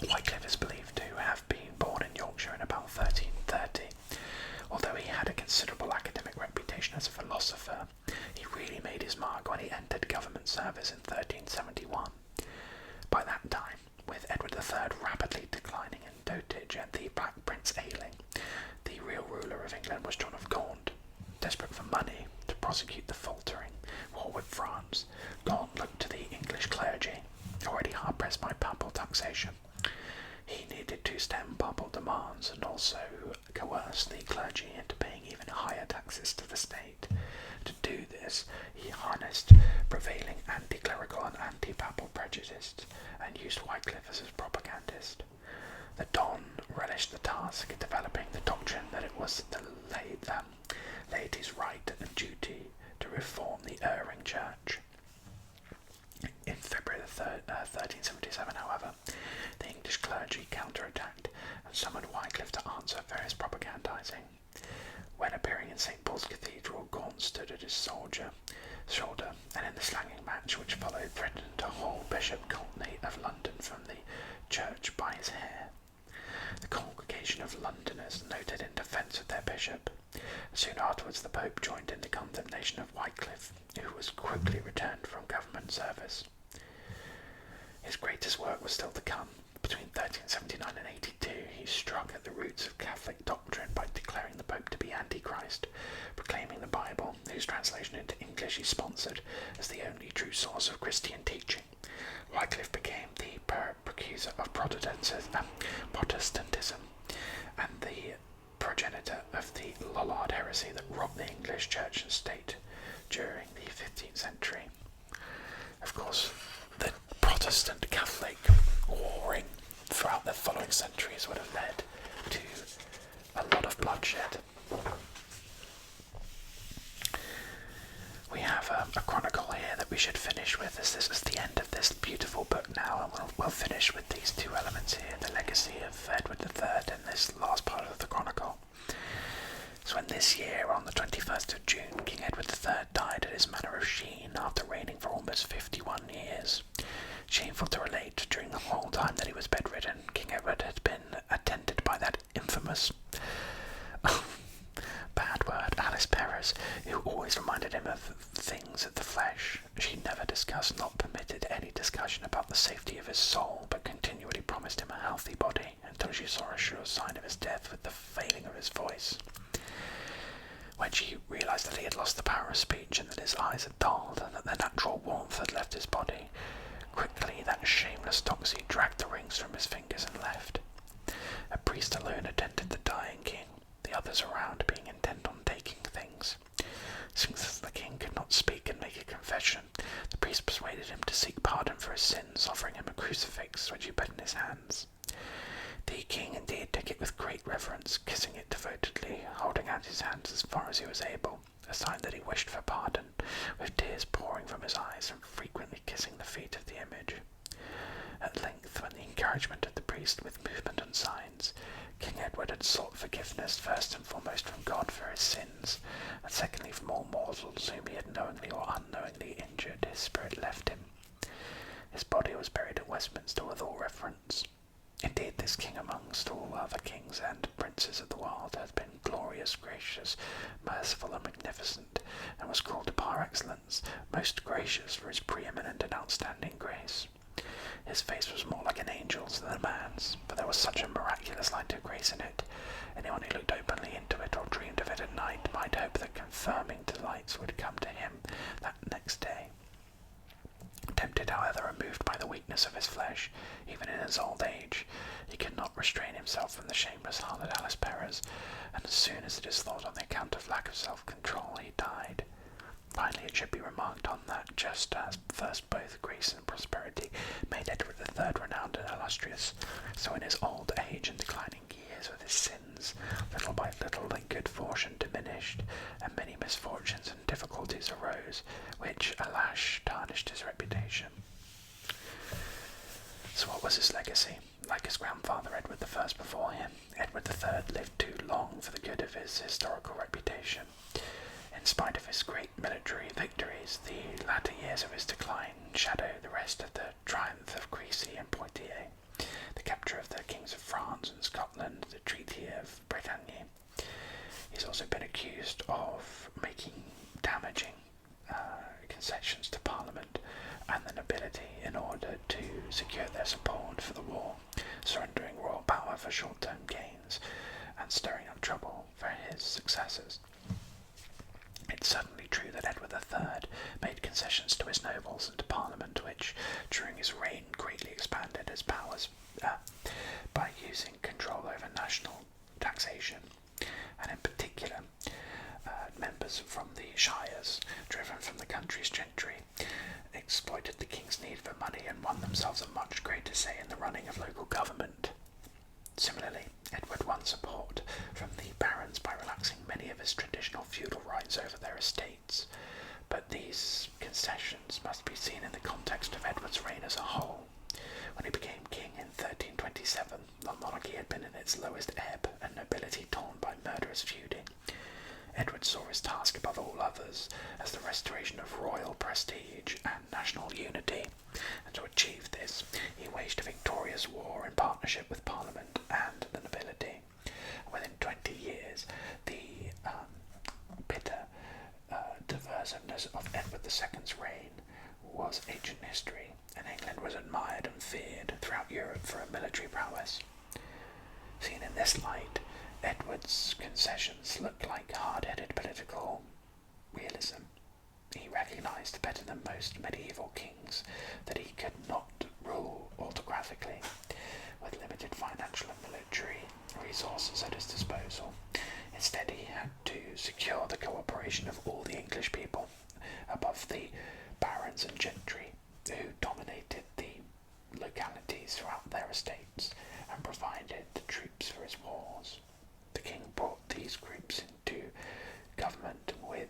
[SPEAKER 1] Wycliffe is believed to have been born in Yorkshire in about 1330. Although he had a considerable academic reputation as a philosopher, he really made his mark when he entered government service in 1371. By that time, with Edward III rapidly declining in dotage and the Black Prince ailing, the real ruler of England was John of Gaunt. Desperate for money to prosecute the faltering war with France, Gaunt looked to the English clergy, already hard-pressed by papal taxation. He needed to stem papal demands and also coerce the clergy into paying even higher taxes to the state. To do this, he harnessed prevailing anti-clerical and anti-papal prejudice and used Wycliffe as his propagandist. The Don relished the task of developing the doctrine that it was the laity's right and duty to reform the erring church. In February 1377, however, the English clergy counterattacked and summoned Wycliffe to answer for his propagandizing. When appearing in St. Paul's Cathedral, Gaunt stood at his shoulder, and in the slanging match which followed threatened to haul Bishop Courtenay of London from the church by his hair. The congregation of Londoners noted in defence of their bishop. Soon afterwards the Pope joined in the condemnation of Wycliffe, who was quickly returned from government service. His greatest work was still to come. Between 1379 and 82, he struck at the roots of Catholic doctrine by declaring the Pope to be Antichrist, proclaiming the Bible, whose translation into English he sponsored, as the only true source of Christian teaching. Wycliffe became the precursor of Protestantism and the progenitor of the Lollard heresy that rocked the English church and state during the 15th century. Of course, the Protestant Catholic warring throughout the following centuries would have led to a lot of bloodshed. We have a chronicle here that we should finish with, as this is the end of this beautiful book now, and we'll finish with these two elements begins here, the legacy of Edward III in this last part of the chronicle. So in this year, on the 21st of June, King Edward III died at his manor of Sheen after reigning for almost 51 years. Shameful to relate, during the whole time that he was bedridden, King Edward had been attended by that infamous, bad word, Alice Perrers, who always reminded him of things of the flesh. She never discussed, not permitted any discussion about the safety of his soul, but continually promised him a healthy body, until she saw a sure sign of his death with the failing of his voice. When she realised that he had lost the power of speech, and that his eyes had dulled, and that the natural warmth had left his body, quickly that shameless doxy dragged the rings from his fingers and left. A priest alone attended the dying king, the others around being intent on taking things. Since the king could not speak and make a confession, the priest persuaded him to seek pardon for his sins, offering him a crucifix, which he put in his hands. The king indeed took it with great reverence, kissing it devotedly, holding out his hands as far as he was able, a sign that he wished for pardon, with tears pouring from his eyes and frequently kissing the feet of the image. At length, when the encouragement of the priest with movement and signs, King Edward had sought forgiveness first and foremost from God for his sins, and secondly from all mortals whom he had knowingly or unknowingly injured, his spirit left him. His body was buried at Westminster with all reverence. Indeed, this king amongst all other kings and princes of the world had been glorious, gracious, merciful, and magnificent, and was called par excellence most gracious for his preeminent and outstanding grace. His face was more like an angel's than a man's, but there was such a miraculous light of grace in it. Anyone who looked openly into it or dreamed of it at night might hope that confirming delights would come to him that next day. Tempted, however, and moved by the weakness of his flesh, even in his old age, he could not restrain himself from the shameless harlot Alice Perrers, and as soon as it is thought on the account of lack of self-control, he died. Finally, it should be remarked on that just as first both grace and prosperity made Edward III renowned and illustrious, so in his old age and declining years with his sins, little by little the good fortune diminished, and many misfortunes and difficulties arose, which, alas, tarnished his reputation. So what was his legacy? Like his grandfather Edward I before him, Edward III lived too long for the good of his historical reputation. In spite of his great military victories, the latter years of his decline shadow the rest of the triumph of Crécy and Poitiers, the capture of the kings of France and Scotland, the Treaty of Bretagne. He's also been accused of making damaging concessions to Parliament and the nobility in order to secure their support for the war, surrendering royal power for short-term gains and stirring up trouble for his successors. It's certainly true that Edward III made concessions to his nobles and to Parliament, which, during his reign, greatly expanded his powers by using control over national taxation, and in particular, members from the shires, driven from the country's gentry, exploited the king's need for money and won themselves a much greater say in the running of local government. Similarly, Edward won support from the barons by relaxing many of his traditional feudal rights over their estates, but these concessions must be seen in the context of Edward's reign as a whole. When he became king in 1327, the monarchy had been in its lowest ebb and nobility torn by murderous feuding. Edward saw his task above all others as the restoration of royal prestige and national unity, and to achieve this he waged a victorious war in partnership with Parliament and the nobility. Within 20 years, the bitter divisiveness of Edward II's reign was ancient history, and England was admired and feared throughout Europe for her military prowess. Seen in this light, Edward's concessions looked like hard-headed political realism. He recognised better than most medieval kings that he could not rule autocratically with limited financial and military resources at his disposal. Instead, he had to secure the cooperation of all the English people above the barons and gentry who dominated the localities throughout their estates and provided the troops for his wars. The king brought these groups into government with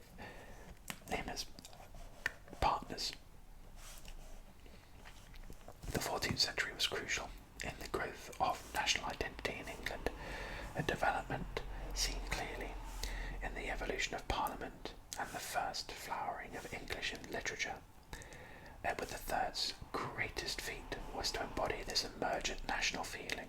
[SPEAKER 1] him as partners. The 14th century was crucial in the growth of national identity in England, a development seen clearly in the evolution of Parliament and the first flowering of English in literature. Edward III's greatest feat was to embody this emergent national feeling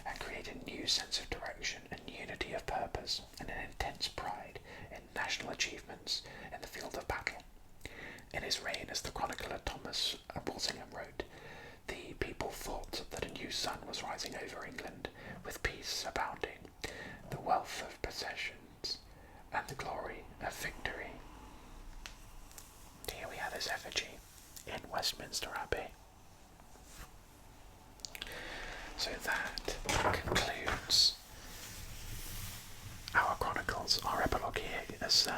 [SPEAKER 1] and create a new sense of direction and unity of purpose and an intense pride in national achievements in the field of battle. In his reign, as the chronicler Thomas Walsingham wrote, the people thought that a new sun was rising over England, with peace abounding, the wealth of possessions, and the glory of victory. Here we have his effigy in Westminster Abbey. So that concludes our chronicles, our epilogue here, as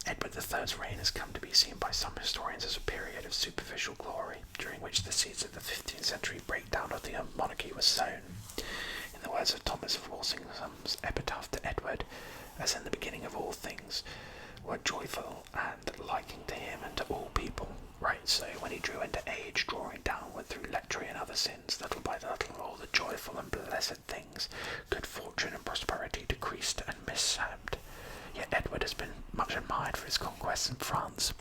[SPEAKER 1] Edward III's reign has come to be seen by some historians as a period of superficial glory, during which the seeds of the 15th century breakdown of the monarchy were sown. In the words of Thomas of Walsingham's epitaph to Edward, as in the beginning of all things, were joyful and liking to him and to all people. Right, so when he drew into age, drawing downward through lechery and other sins, little by little all the joyful and blessed things, good fortune and prosperity decreased and mishapped. Yet Edward has been much admired for his conquests in France.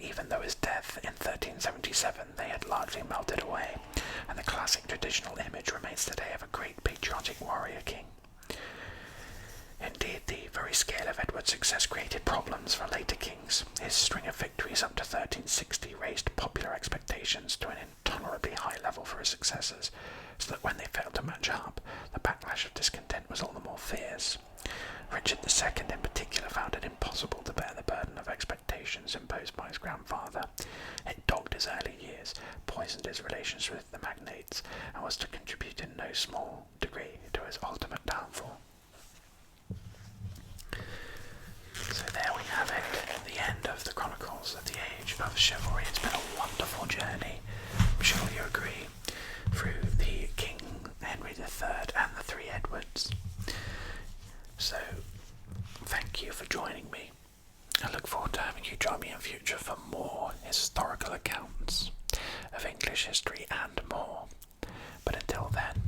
[SPEAKER 1] Even though his death in 1377 they had largely melted away, and the classic traditional image remains today of a great patriotic warrior king. Indeed, the very scale of Edward's success created problems for later kings. His string of victories up to 1360 raised popular expectations to an intolerably high level for his successors, so that when they failed to match up, the backlash of discontent was all the more fierce. Richard II in particular found it impossible to bear the burden of expectations imposed by his grandfather. It dogged his early years, poisoned his relations with the magnates, and was to contribute in no small degree to his ultimate downfall. So there we have it, the end of the Chronicles of the Age of Chivalry. It's been a wonderful journey, I'm sure you agree, through the King Henry III and the three Edwards. So, thank you for joining me. I look forward to having you join me in future for more historical accounts of English history and more. But until then,